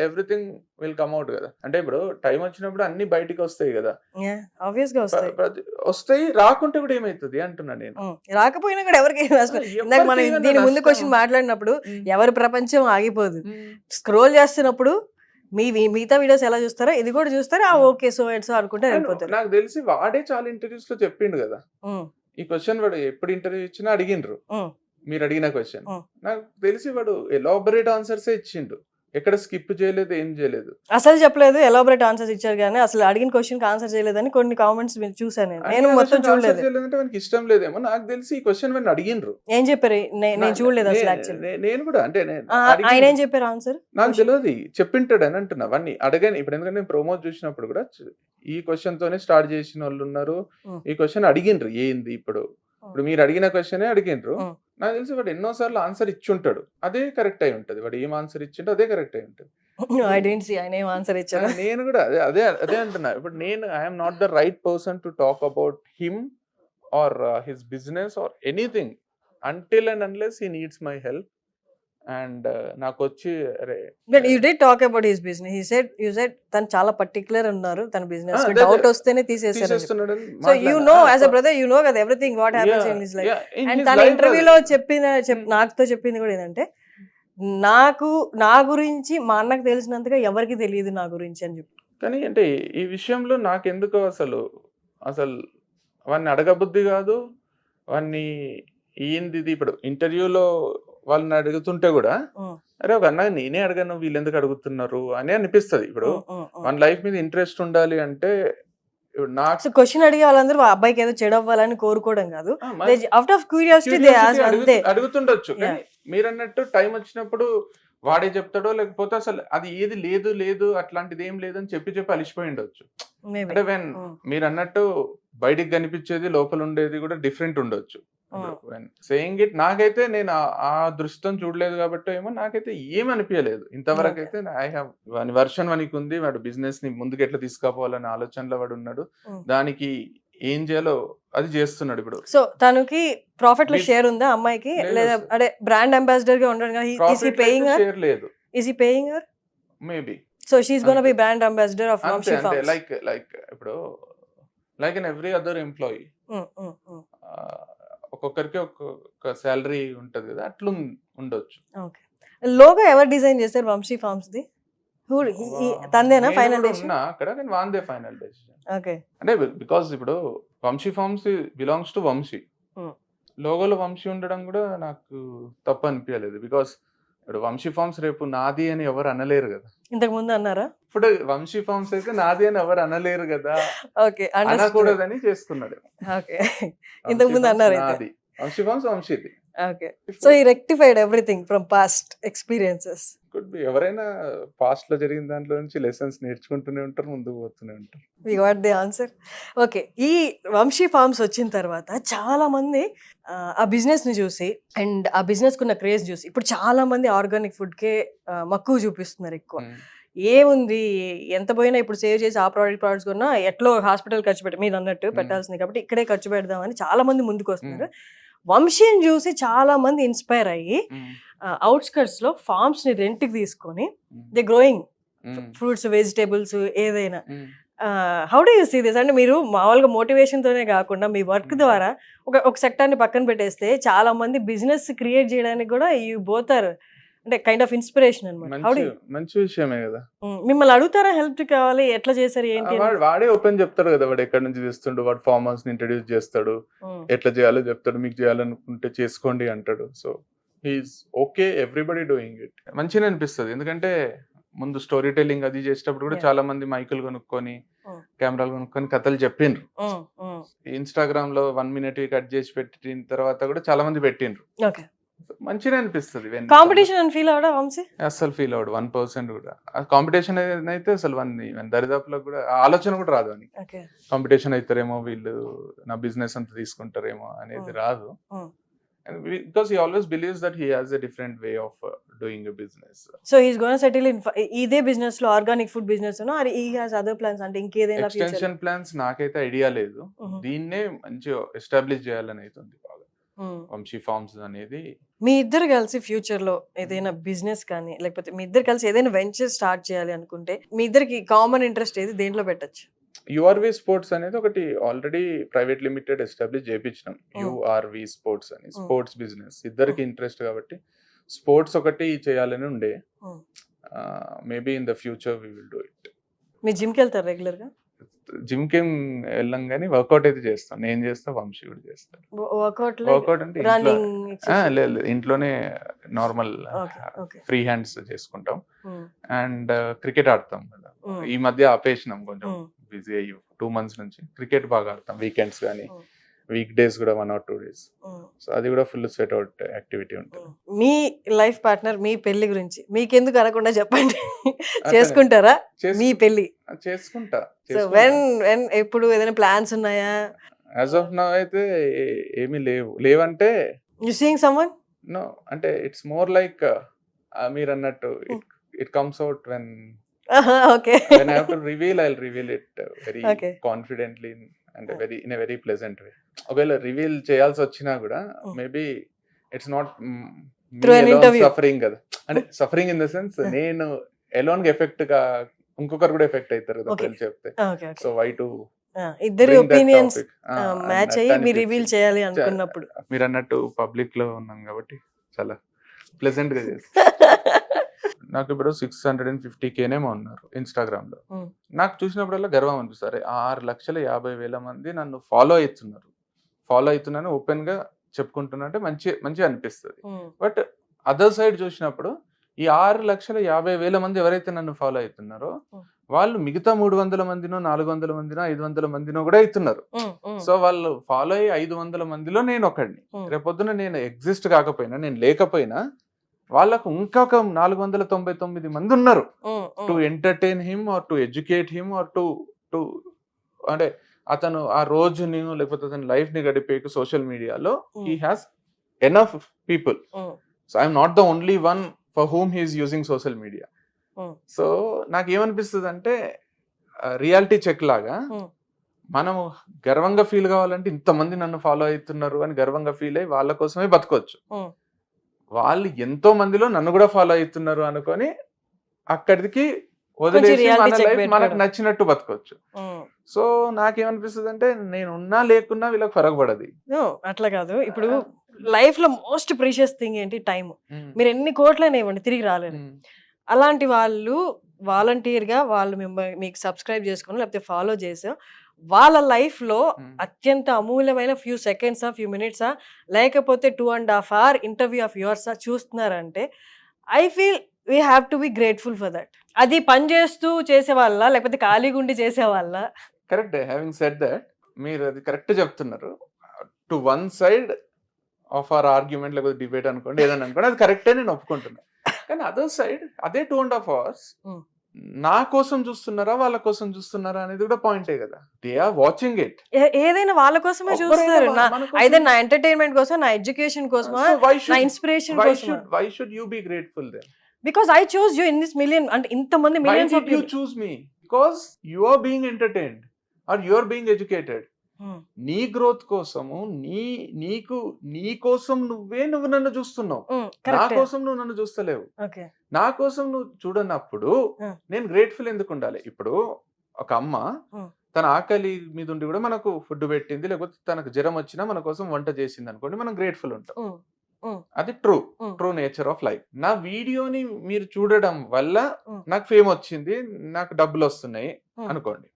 everything will come out కదా. అంటే ఇప్పుడు టైం వచ్చినప్పుడు అన్ని బయటికి వస్తాయి కదా. ఆబ్వియస్ గా వస్తాయి. వస్తాయి, రాకుంటే కూడా ఏమైతుంది అంటున్నా నేను. రాకపోయినా కూడా ఎవరికి ఇందాక మనం దీని ముందు క్వశ్చన్ మాట్లాడినప్పుడు ఎవరి ప్రపంచం ఆగిపోదు. స్క్రోల్ చేస్తున్నప్పుడు మిగతా వీడియోస్ ఎలా చూస్తారో ఇది కూడా చూస్తారా, ఓకే సో ఎట్స్ అనుకుంటే వెళ్ళిపోతారు. నాకు తెలిసి వాడే చాలా ఇంటర్వ్యూస్ లో చెప్పిండు కదా, ఈ క్వశ్చన్ వాడు ఎప్పుడు ఇంటర్వ్యూ ఇచ్చినా అడిగిండ్రు, మీరు అడిగిన క్వశ్చన్. నాకు తెలిసి వాడు ఎలాబరేట్ ఆన్సర్స్ ఇచ్చిండు, ఎక్కడ స్కిప్ చేయలేదు, ఏం చేయలేదు, అసలు చెప్పలేదు. ఎలాబరేట్ ఆన్సర్స్ ఇచ్చారు కానీ అసలు అడిగిన క్వశ్చన్ కి ఆన్సర్ చేయలేదని కొన్ని కామెంట్స్ చూసాను. నేను మొత్తం చూడలేదు. అంటే మనకి ఇష్టం లేదేమో. నాకు తెలిసి ఈ క్వశ్చన్ వాడిని అడిగినరు. ఏం చెప్పారు? నేను చూడలేదు అసలు. యాక్చువల్లీ నేను కూడా అంటే ఆయన ఏం చెప్పారు ఆన్సర్ నాకు తెలియదు, చెప్పింటాడు అని అంటున్నా. అవన్నీ అడగాను ఇప్పుడు, ఎందుకంటే నేను ప్రోమోట్ చూసినప్పుడు కూడా ఈ క్వశ్చన్ తోనే స్టార్ట్ చేసిన వాళ్ళు ఉన్నారు. ఈ క్వశ్చన్ అడిగినరు ఏంది ఇప్పుడు మీరు అడిగిన క్వశ్చనే అడిగినరు. నాకు తెలిసి వాడు ఎన్నోసార్లు ఆన్సర్ ఇచ్చి ఉంటాడు, అదే కరెక్ట్ అయి ఉంటది. వాడు ఏం ఆన్సర్ ఇచ్చిండో అదే కరెక్ట్ అయి ఉంటది. ఆయన ఏం ఆన్సర్ ఇచ్చారు నేను కూడా అదే అంటున్నా. ఇప్పుడు నేను I'm not the right person to talk about him or his business or anything until and unless he needs my help. And నాకు వచ్చి but you did talk about his business. You said తను చాలా పర్టిక్యులర్ ఉన్నారు తన బిజినెస్ లో, డౌట్ వస్తేనే తీసేశారు. So you know as a brother you know కదా everything what happens in his life. And తన ఇంటర్వ్యూలో నాతో చెప్పింది కూడా ఏంటంటే, నా గురించి మా అన్నకు తెలిసినంతగా ఎవరికి తెలియదు నా గురించి అని చెప్పి. కానీ అంటే ఈ విషయంలో నాకెందుకో అసలు వాడిని అడగబుద్ధి కాదు. వాడిని ఏంది ఇప్పుడు ఇప్పుడు వాళ్ళని అడుగుతుంటే కూడా అరే ఒక అన్న నేనే అడగను, వీళ్ళు ఎందుకు అడుగుతున్నారు అని అనిపిస్తుంది. ఇప్పుడు మన లైఫ్ మీద ఇంట్రెస్ట్ ఉండాలి అంటే నాకు క్వశ్చన్ అడిగే వాళ్ళందరూ అబ్బాయికి ఏదో చెడు అవ్వాలని కోరుకోవడం కాదు, అవుట్ ఆఫ్ క్యూరియాసిటీ అడుగుతుండొచ్చు. కానీ మీరు అన్నట్టు టైం వచ్చినప్పుడు వాడే చెప్తాడో, లేకపోతే అసలు అది ఏది లేదు అట్లాంటిది ఏం లేదని చెప్పి అలిసిపోయి ఉండొచ్చు. అంటే మీరు అన్నట్టు బయటికి కనిపించేది లోపల ఉండేది కూడా డిఫరెంట్ ఉండొచ్చు. సేయింగ్ ఇట్ నాకైతే నేను ఆ దృష్టితో చూడలేదు కాబట్టి ఏమో నాకైతే ఏమనిపించలేదు ఇంతవరకు అయితే. ఐ హావ్ వాని వర్షన్ వానికి ఉంది, వాడు బిజినెస్ ని ముందుకు ఎట్లా తీసుకుపోవాలనే ఆలోచనలో వాడు ఉన్నాడు, దానికి ఏం చేయాలో అది చేస్తున్నాడు ఇప్పుడు. సో తనకి ప్రాఫిట్ లో షేర్ ఉందా అమ్మాయికి, లేదా అంటే బ్రాండ్ అంబాసిడర్ గా ఉండడం షేర్ లేదు. Is he paying her maybe. So she is gonna be brand ambassador of Vamshi Farms. Like ఇప్పుడు like in every other employee ఒక్కొక్కరికి ఒక్కొక్క శాలరీ ఉంటది కదా, అట్లా ఉండొచ్చు. ఓకే. లోగో ఎవరు డిజైన్ చేశారు వంశీ ఫార్మ్స్ ది? తందేనా ఫైనల్ డెసిషన్? అక్కడ నేను వాందే ఫైనల్ డెసిషన్. ఓకే. అంటే బికాస్ ఇప్పుడు Vamshi Farms belongs to Vamshi, లోగోలో వంశీ ఉండడం కూడా నాకు తప్పు అనిపించలేదు. బికాస్ ఇప్పుడు వంశీ ఫార్మ్స్ రేపు నాది అని ఎవరు అనలేరు కదా. ఇంతకు ముందు అన్నారా? ఇప్పుడు వంశీ ఫార్మ్స్ అయితే నాది అని ఎవరు అనలేరు కదా, ఓకే, అనకూడదని చేసుకున్నాడు. ఓకే, ఇంతకు ముందు అన్నారు నాది వంశీ ఫార్మ్స్ వంశీది. ఓకే. సో ఈ rectified everything from past experiences. Could be. ఎవరైనా పాస్ట్ లో జరిగిన దాంట్లో నుంచి లెసన్స్ నేర్చుకుంటూనే ఉంటారు, ముందుకు పోతూనే ఉంటారు. We got the answer. Okay. ఈ వంశీ ఫార్మ్స్ వచ్చిన తర్వాత చాలా మంది ఆ బిజినెస్ ని చూసి అండ్ ఆ బిజినెస్ కున్న క్రేజ్ చూసి ఇప్పుడు చాలా మంది ఆర్గానిక్ ఫుడ్ కే మక్కువ చూపిస్తున్నారు ఎక్కువ. ఏముంది ఎంత పోయినా ఇప్పుడు సేవ్ చేసి ఆ ప్రోడక్ట్స్ కొన్నా ఎట్లో హాస్పిటల్ ఖర్చు పెట్టి మీరు అన్నట్టు పెట్టాల్సింది కాబట్టి ఇక్కడే ఖర్చు పెడదామని చాలా మంది ముందుకు వస్తున్నారు. వంశీని చూసి చాలా మంది ఇన్స్పైర్ అయ్యి అవుట్స్కట్స్ లో ఫార్మ్స్ ని రెంట్ కి తీసుకొని దే గ్రోయింగ్ ఫ్రూట్స్ వెజిటేబుల్స్ ఏదైనా. How do you see this? అంటే మీరు మామూలుగా మోటివేషన్ తోనే కాకుండా మీ వర్క్ ద్వారా ఒక సెక్టర్ ని పక్కన పెట్టేస్తే చాలా మంది బిజినెస్ క్రియేట్ చేయడానికి కూడా యూ బోత్ ఆర్ అంటే కైండ్ ఆఫ్ ఇన్స్పిరేషన్ అన్నమాట. మంచి విషయమే కదా. మిమ్మల్ని అడుగుతారా హెల్ప్ కావాలి, ఎట్లా చేశారు ఏంటి? వాడే ఓపెన్ చెప్తాడు కదా, వాడు ఎక్కడి నుంచి చేస్తుండు, వాడు ఫార్మర్స్ ని ఇంట్రడ్యూస్ చేస్తాడు, ఎట్లా చేయాలో చెప్తాడు, మీకు చేయాలనుకుంటే చేసుకోండి అంటాడు. So he's okay, everybody doing it. మంచిగా అనిపిస్తుంది. ఎందుకంటే ముందు స్టోరీ టెల్లింగ్ అది చేసేటప్పుడు కూడా చాలా మంది మైకులు కొనుక్కొని కెమెరాలు కొనుక్కొని కథలు చెప్పిండ్రు. ఇన్స్టాగ్రామ్ లో 1 minute కట్ చేసి పెట్టిన తర్వాత కూడా చాలా మంది పెట్టిండ్రు. మంచిగా అనిపిస్తుంది. కాంపిటీషన్ అని ఫీల్ అవడా వంశీ? అసలు ఫీల్ అవడు 1% కూడా. కాంపిటీషన్ అయితే అసలు దరిదాపులో కూడా ఆలోచన కూడా రాదు అని. కాంపిటీషన్ అవుతారేమో, వీళ్ళు నా బిజినెస్ అంతా తీసుకుంటారేమో అనేది రాదు. Because he always believes that he has a different way of doing a business. So he's going to settle in ఇదే బిజినెస్ లో, ఆర్గానిక్ ఫుడ్ బిజినెస్ లో, or he has other plans అంటే ఇంకేదైనా ఎక్స్టెన్షన్ ప్లాన్స్ నాకైతే ఐడియా లేదు. దీన్నే మంచి ఎస్టాబ్లిష్ చేయాలని అవుతుంది బాగా వంశీ ఫార్మ్స్ అనేది. మీ ఇద్దరు కలిసి ఫ్యూచర్ లో ఏదైనా బిజినెస్ కానీ లేకపోతే మీ ఇద్దరు కలిసి ఏదైనా వెంచర్ స్టార్ట్ చేయాలి అనుకుంటే మీ ఇద్దరికి కామన్ ఇంట్రెస్ట్ ఏది, దేంట్లో పెట్టచ్చు? యుఆర్వి స్పోర్ట్స్ అనేది ఒకటి ఆల్రెడీ ప్రైవేట్ లిమిటెడ్ ఎస్టాబ్లిష్ చేయించినాం. యుఆర్వి స్పోర్ట్స్ అని, స్పోర్ట్స్ బిజినెస్ ఇద్దరికి ఇంట్రెస్ట్ కాబట్టి స్పోర్ట్స్ ఒకటి చేయాలని ఉండే. Maybe in the future we will do it. మీ జిమ్కి వెళ్తారు రెగ్యులర్ గా? జిమ్ కి వెళ్ళాం కానీ వర్కౌట్ అయితే చేస్తాం. నేను చేస్తా, వంశీ కూడా చేస్తాడు. వర్కౌట్ అంటే లేదు, ఇంట్లోనే నార్మల్ ఫ్రీ హ్యాండ్స్ చేసుకుంటాం. అండ్ క్రికెట్ ఆడతాం కదా, ఈ మధ్య ఆపేసినాం కొంచెం బిజీ అయ్యి 2 months నుంచి. క్రికెట్ బాగా ఆడతాం వీకెండ్స్ కానీ వీక్ డేస్ కూడా 1 or 2 days. సో అది కూడా ఫుల్ స్వెట్ అవుట్ యాక్టివిటీ ఉంటుంది. మీ లైఫ్ పార్ట్నర్ మీ పెళ్లి గురించి మీకెందుకు అనకుండా చెప్పండి. చేసుకుంటారా మీ పెళ్లి? చేసుకుంటా. ఎప్పుడు ఏదైనా ప్లాన్స్ ఉన్నాయా? యాజ్ ఆఫ్ నౌ అయితే ఏమీ లేవంటే యు సీయింగ్ సమ్వన్? నో, అంటే ఇట్స్ మోర్ లైక్ మీరు అన్నట్టు it comes out when okay when I have to reveal, I'll reveal it very confidently and in a very pleasant way. ఒకవేళ రివీల్ చేయాల్సి వచ్చినా కూడా మేబీ ఇట్స్ నాట్ సఫరింగ్ కదా, అంటే సఫరింగ్ ఇన్ ద సెన్స్ నేను ఎలోన్ గా ఎఫెక్ట్ గా ఇంకొకరు కూడా ఎఫెక్ట్ అవుతారు కదా పెళ్లి చెప్తే. సో వై టు ఇద్దరి ఒపీనియన్స్ మ్యాచ్ అయ్యి మీరు రివీల్ చేయాలి అనుకున్నప్పుడు మీరు అన్నట్టు పబ్లిక్ లో ఉన్నాం కాబట్టి చాలా ప్లెజెంట్ గా చేస్తాం. నాకు ఇప్పుడు 650K ఉన్నారు ఇన్స్టాగ్రామ్ లో. నాకు చూసినప్పుడల్లా గర్వం అనిపిస్తారు. 6,50,000 మంది నన్ను ఫాలో అవుతున్నాను ఓపెన్ గా చెప్పుకుంటున్నా అంటే మంచిగా అనిపిస్తుంది. బట్ అదర్ సైడ్ చూసినప్పుడు ఈ 6,50,000 మంది ఎవరైతే నన్ను ఫాలో అవుతున్నారో వాళ్ళు మిగతా 300 మందినో 400 మందినో 500 మందినో కూడా అవుతున్నారు. సో వాళ్ళు ఫాలో అయ్యి 500 మందిలో నేను ఒకడిని. రేపొద్దున నేను ఎగ్జిస్ట్ కాకపోయినా, నేను లేకపోయినా వాళ్ళకు ఇంకొక 499 మంది ఉన్నారు to entertain him or to educate him or to అంటే అతను ఆ రోజుని లేకపోతే అతని లైఫ్ ని గడిపే సోషల్ మీడియాలో he has enough people. So I'm not the only one for whom he's using social media. So నాకు ఏమనిపిస్తుంది అంటే రియాలిటీ చెక్ లాగా మనం గర్వంగా ఫీల్ కావాలంటే ఇంతమంది నన్ను ఫాలో అవుతున్నారు అని గర్వంగా ఫీల్ అయ్యి వాళ్ళ కోసమే బతకొచ్చు. వాళ్ళు ఎంతో మందిలో నన్ను కూడా ఫాలో అవుతున్నారు అనుకొని అక్కడికి వదిలేసి మన లైఫ్ మనకు నచ్చినట్టు బతకొచ్చు. సో నాకేమనిపిస్తుంది అంటే నేను ఉన్నా లేకున్నా వీళ్ళకి ఫరక్ పడదు. అట్లా కాదు. ఇప్పుడు లైఫ్ లో మోస్ట్ ప్రీషియస్ థింగ్ ఏంటి? టైం. మీరు ఎన్ని కోట్లైనా ఇవ్వండి తిరిగి రాలేదు. అలాంటి వాళ్ళు వాలంటీర్ గా వాళ్ళు మీకు సబ్స్క్రైబ్ చేసుకుని లేకపోతే ఫాలో చేసా వాళ్ళ లైఫ్ లో అత్యంత అమూల్యమైన ఫ్యూ సెకండ్సా ఫ్యూ మినిట్సా లేకపోతే 2.5 hour ఇంటర్వ్యూ ఆఫ్ యువర్స్ చూస్తున్నారంటే I feel we have to be grateful for that. అది పని చేస్తూ చేసేవాళ్ళ లేకపోతే ఖాళీగా ఉండి చేసేవాళ్ళ? కరెక్ట్. హ్యావింగ్ సెడ్ దట్ మీరు అది కరెక్ట్ చెప్తున్నారు. To one side of our argument లేకపోతే డిబేట్ అనుకోండి, ఏదైనా అనుకోండి, అది కరెక్టే, నేను ఒప్పుకుంటున్నాను. కానీ అదర్ సైడ్ అదే 2.5 hours నా కోసం చూస్తున్నారా వాళ్ళ కోసం చూస్తున్నారా అనేది కూడా పాయింటే కదా. They are watching it. ఏదైనా వాళ్ళ కోసమే చూస్తారు. అయితే నా ఎంటర్టైన్మెంట్ కోసం, నా ఎడ్యుకేషన్ కోసం, నా ఇన్స్పిరేషన్ కోసం. Why should you be grateful then? Because I choose you in this million, అంటే ఇంతమంది millions of you choose me because you are being entertained or you are being educated. నీ గ్రోత్ కోసము నీ కోసం నువ్వు నన్ను చూస్తున్నావు, నా కోసం నువ్వు నన్ను చూస్తలేవు. నా కోసం నువ్వు చూడనప్పుడు నేను గ్రేట్ఫుల్ ఎందుకు ఉండాలి? ఇప్పుడు ఒక అమ్మ తన ఆకలి మీద ఉండి కూడా మనకు ఫుడ్ పెట్టింది, లేకపోతే తనకు జ్వరం వచ్చినా మన కోసం వంట చేసింది అనుకోండి, మనం గ్రేట్ఫుల్ ఉంటాం. అది ట్రూ నేచర్ ఆఫ్ లైఫ్. నా వీడియోని మీరు చూడడం వల్ల నాకు ఫేమ్ వచ్చింది, నాకు డబ్బులు వస్తున్నాయి అనుకోండి.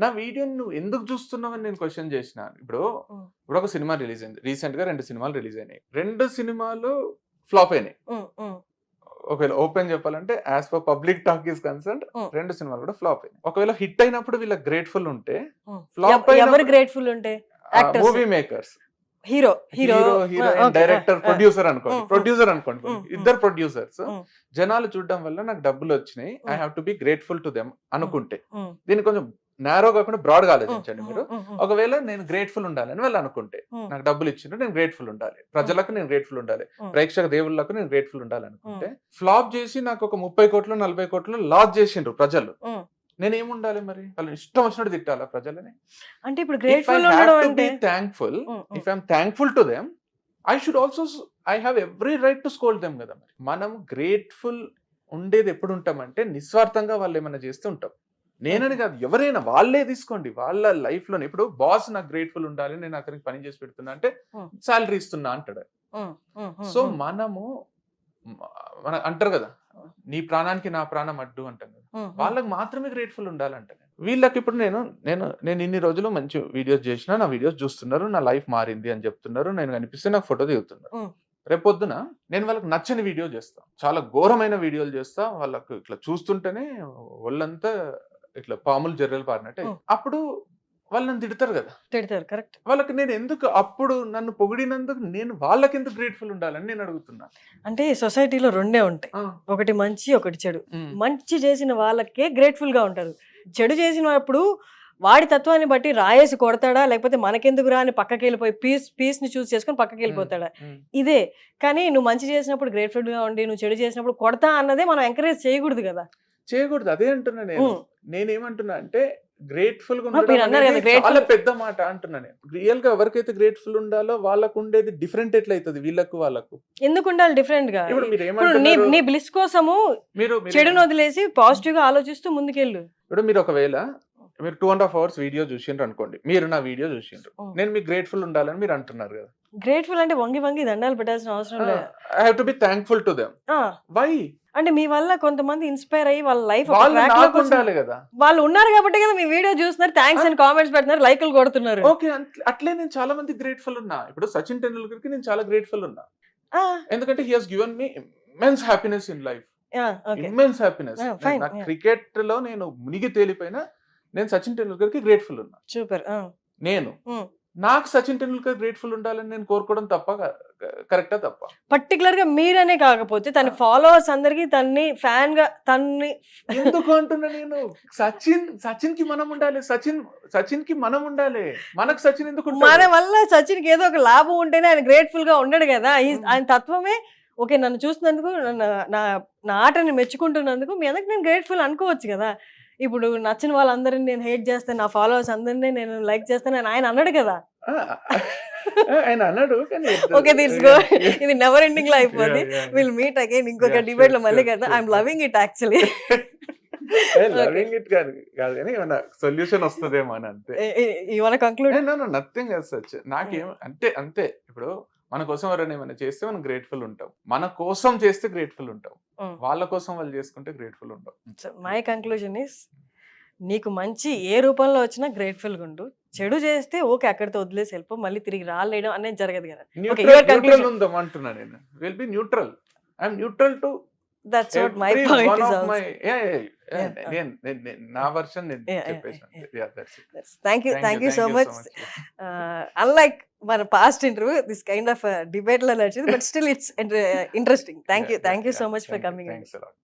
నా వీడియోని నువ్వు ఎందుకు చూస్తున్నావు అని నేను క్వశ్చన్ చేసిన. ఇప్పుడు ఒక సినిమా రిలీజ్ అయింది, రీసెంట్ గా 2 సినిమాలు రిలీజ్ అయినాయి. 2 సినిమాలు ఫ్లాప్ అయినాయి. ఒకవేళ ఓపెన్ చెప్పాలంటే as per public talk is concerned 2 సినిమాలు కూడా ఫ్లాప్ అయినాయి. ఒకవేళ హిట్ అయినప్పుడు వీళ్ళకి గ్రేట్ఫుల్ ఉంటే, ఫ్లాప్ గ్రేట్ఫుల్ ఉంటే movie makers, hero director, producer అనుకోండి, ఇద్దరు ప్రొడ్యూసర్స్ జనాలు చూడడం వల్ల నాకు డబ్బులు వచ్చినాయి, I have to be grateful to them అనుకుంటే, దీన్ని కొంచెం నేరో కాకుండా బ్రాడ్ గా ఆలోచించండి మీరు. ఒకవేళ నేను గ్రేట్ఫుల్ ఉండాలని వాళ్ళు అనుకుంటే, నాకు డబ్బులు ఇచ్చిండ్రు, నేను గ్రేట్ఫుల్ ఉండాలి, ప్రజలకు నేను గ్రేట్ఫుల్ ఉండాలి, ప్రేక్షక దేవుళ్ళకు నేను గ్రేట్ఫుల్ ఉండాలి అనుకుంటే, ఫ్లాప్ చేసి నాకు ఒక 30 కోట్లు 40 కోట్లు లాస్ చేసిండ్రు ప్రజలు, నేనేముండాలి మరి? వాళ్ళు ఇష్టం వచ్చినట్టు తిట్టాలా ప్రజలని? అంటే ఇప్పుడు గ్రేట్ఫుల్ ఉండడం అంటే thankful. If I'm thankful to them, I should also I have every right to scold them కదా. మరి మనం గ్రేట్ఫుల్ ఉండేది ఎప్పుడు ఉంటామంటే నిస్వార్థంగా వాళ్ళు ఏమైనా చేస్తూ ఉంటాం. నేనని కాదు, ఎవరైనా వాళ్ళే తీసుకోండి, వాళ్ళ లైఫ్ లోనే. ఇప్పుడు బాస్ నాకు గ్రేట్ఫుల్ ఉండాలి, నేను అతనికి పని చేసి పెడుతున్నా అంటే శాలరీ ఇస్తున్నా అంటాడు. సో మనము మన అంటారు కదా, నీ ప్రాణానికి నా ప్రాణం అడ్డు అంటాం కదా, వాళ్ళకి మాత్రమే గ్రేట్ఫుల్ ఉండాలంట. వీళ్ళకి ఇప్పుడు నేను ఇన్ని రోజులు మంచి వీడియోస్ చేసినా, నా వీడియోస్ చూస్తున్నారు, నా లైఫ్ మారింది అని చెప్తున్నారు, నేను కనిపిస్తే నాకు ఫోటో దిగుతున్నారు. రేపొద్దున నేను వాళ్ళకి నచ్చని వీడియో చేస్తా, చాలా ఘోరమైన వీడియోలు చేస్తా, వాళ్ళకు ఇట్లా చూస్తుంటేనే ఒళ్ళంతా ఇట్లా పాములు జర్రెలు పారినట్టే. అప్పుడు వాళ్ళు నన్ను తిడతారు కదా. తిడతారు, కరెక్ట్. వాళ్ళకి నేను ఎందుకు అప్పుడు నన్ను పొగిడినందుకు నేను వాళ్ళకి ఎందుకు గ్రేట్ఫుల్ ఉండాలని నేను అడుగుతున్నా. అంటే సొసైటీలో రెండే ఉంటాయి, ఒకటి మంచి, ఒకటి చెడు. మంచి చేసిన వాళ్ళకే గ్రేట్ఫుల్ గా ఉంటారు. చెడు చేసినప్పుడు వాడి తత్వాన్ని బట్టి రాయేసి కొడతాడా, లేకపోతే మనకెందుకు రా అని పక్కకి వెళ్ళిపోయి పీస్ ని చూస్ చేసుకుని పక్కకి వెళ్ళిపోతాడా, ఇదే. కానీ నువ్వు మంచి చేసినప్పుడు గ్రేట్ఫుల్ గా ఉండి, నువ్వు చెడు చేసినప్పుడు కొడతా అన్నదే మనం ఎంకరేజ్ చేయకూడదు కదా. చేయకూడదు, అదే అంటున్నా నేనేమంటున్నా అంటే గ్రేట్ఫుల్ గా చాలా పెద్ద మాట అంటున్నా నేను. రియల్ గా ఎవరికైతే గ్రేట్ఫుల్ ఉండాలో వాళ్ళకు ఉండేది డిఫరెంట్ ఎట్లయితుంది వీళ్ళకు వాళ్ళకు. ఎందుకు ఉండాలి డిఫరెంట్ గా? నీ బ్లిస్ కోసము మీరు చెడును వదిలేసి పాజిటివ్ గా ఆలోచిస్తూ ముందుకెళ్ళు. ఇప్పుడు మీరు ఒకవేళ మీరు 2.5 hours వీడియో చూసిండ్రు అనుకోండి, మీరు నా వీడియో చూసిండ్రు, నేను మీకు గ్రేట్ఫుల్ ఉండాలని మీరు అంటున్నారు కదా. గ్రేట్ఫుల్ అంటే వంగి దండాలు పెట్టాల్సిన అవసరం లేదు. I have to be thankful to them. Why? అంటే మీ వల్ల కొంతమంది ఇన్స్పైర్ అయ్యి వాళ్ళ లైఫ్ ఉండాలి కదా. వాళ్ళు ఉన్నారు కాబట్టి కదా మీ వీడియో చూస్తున్నారు, థ్యాంక్స్ అని కామెంట్స్ పెడుతున్నారు, లైక్లు కొడుతున్నారు. ఓకే, అట్లే నేను చాలా మంది గ్రేట్ఫుల్ ఉన్నా. ఇప్పుడు సచిన్ టెండూల్కర్ కి నేను చాలా గ్రేట్ఫుల్ ఉన్నా, ఎందుకంటే he has given me immense happiness in life. Immense happiness. Cricket లో నేను మునిగి తేలిపోయినా నేను సచిన్ టెండూల్కర్ కి గ్రేట్ఫుల్ ఉన్నా. సూపర్. నేను నాకు సచిన్ టెండూల్కర్ గ్రేట్ఫుల్ ఉండాలని నేను కోరుకోవడం తప్ప, కరెక్టా తప్ప? పర్టికులర్ గా మీరనే కాకపోతే తన ఫాలోవర్స్ అందరికి తన్ని ఫ్యాన్ గా తన్ని ఎందుకు అంటున్నా నేను. సచిన్ కి మనం ఉండాలి, సచిన్ కి మనం ఉండాలి, మనకు సచిన్ ఎందుకు? మన వల్ల సచిన్ కి ఏదో ఒక లాభం ఉంటేనే ఆయన గ్రేట్ఫుల్ గా ఉండడు కదా. ఆయన తత్వమే ఓకే, నన్ను చూసినందుకు, నా ఆటని మెచ్చుకుంటున్నందుకు మీ అందరికి నేను గ్రేట్ఫుల్ అనుకోవచ్చు కదా. ఇప్పుడు నచ్చిన వాళ్ళందరినీ నేను హేట్ చేస్తాను, నా ఫాలోవర్స్ అందరినీ నేను లైక్ చేస్తాను అని ఆయన అన్నాడు కదా. ఆయన అన్నాడు. ఓకే, ఇది నెవర్ ఎండింగ్ లో అయిపోద్ది. విల్ మీట్ అగైన్ ఇంకొక డిబేట్ లో మళ్ళీ కదా. I'm loving it actually. Loving it కాదు కానీ ఏమన్నా సొల్యూషన్ వస్తుందేమో అని అంతే. ఇవాళ కంక్లూడ్ నథింగ్ ఎస్ సచ్. నాకేం అంతే. ఇప్పుడు మన కోసం ఎవరైనా ఏమైనా చేస్తే మనం గ్రేట్ఫుల్ ఉంటాం, మన కోసం చేస్తే గ్రేట్ఫుల్ ఉంటాం, వాళ్ళ కోసం వాళ్ళు చేసుకుంటే గ్రేట్ఫుల్ ఉంటాం. మై కంక్లూజన్ ఇస్, నీకు మంచి ఏ రూపంలో వచ్చినా గ్రేట్ఫుల్ గా ఉండు. చెడు చేస్తే ఓకే, అక్కడితో వదిలేసి వెళ్ళిపో, మళ్ళీ తిరిగి రాలేయడం అనేది జరగదు కదా. న్యూట్రల్ ఉందాం అంటున్నా నేను. Will be neutral. I'm neutral to. That's what my point is also. నా వర్షన్ నేను చెప్పేసాను. Thank you so much. Unlike మన past interview, this kind of debate la nadichindi, but still it's interesting. Thank you so much for coming in. Thanks a lot.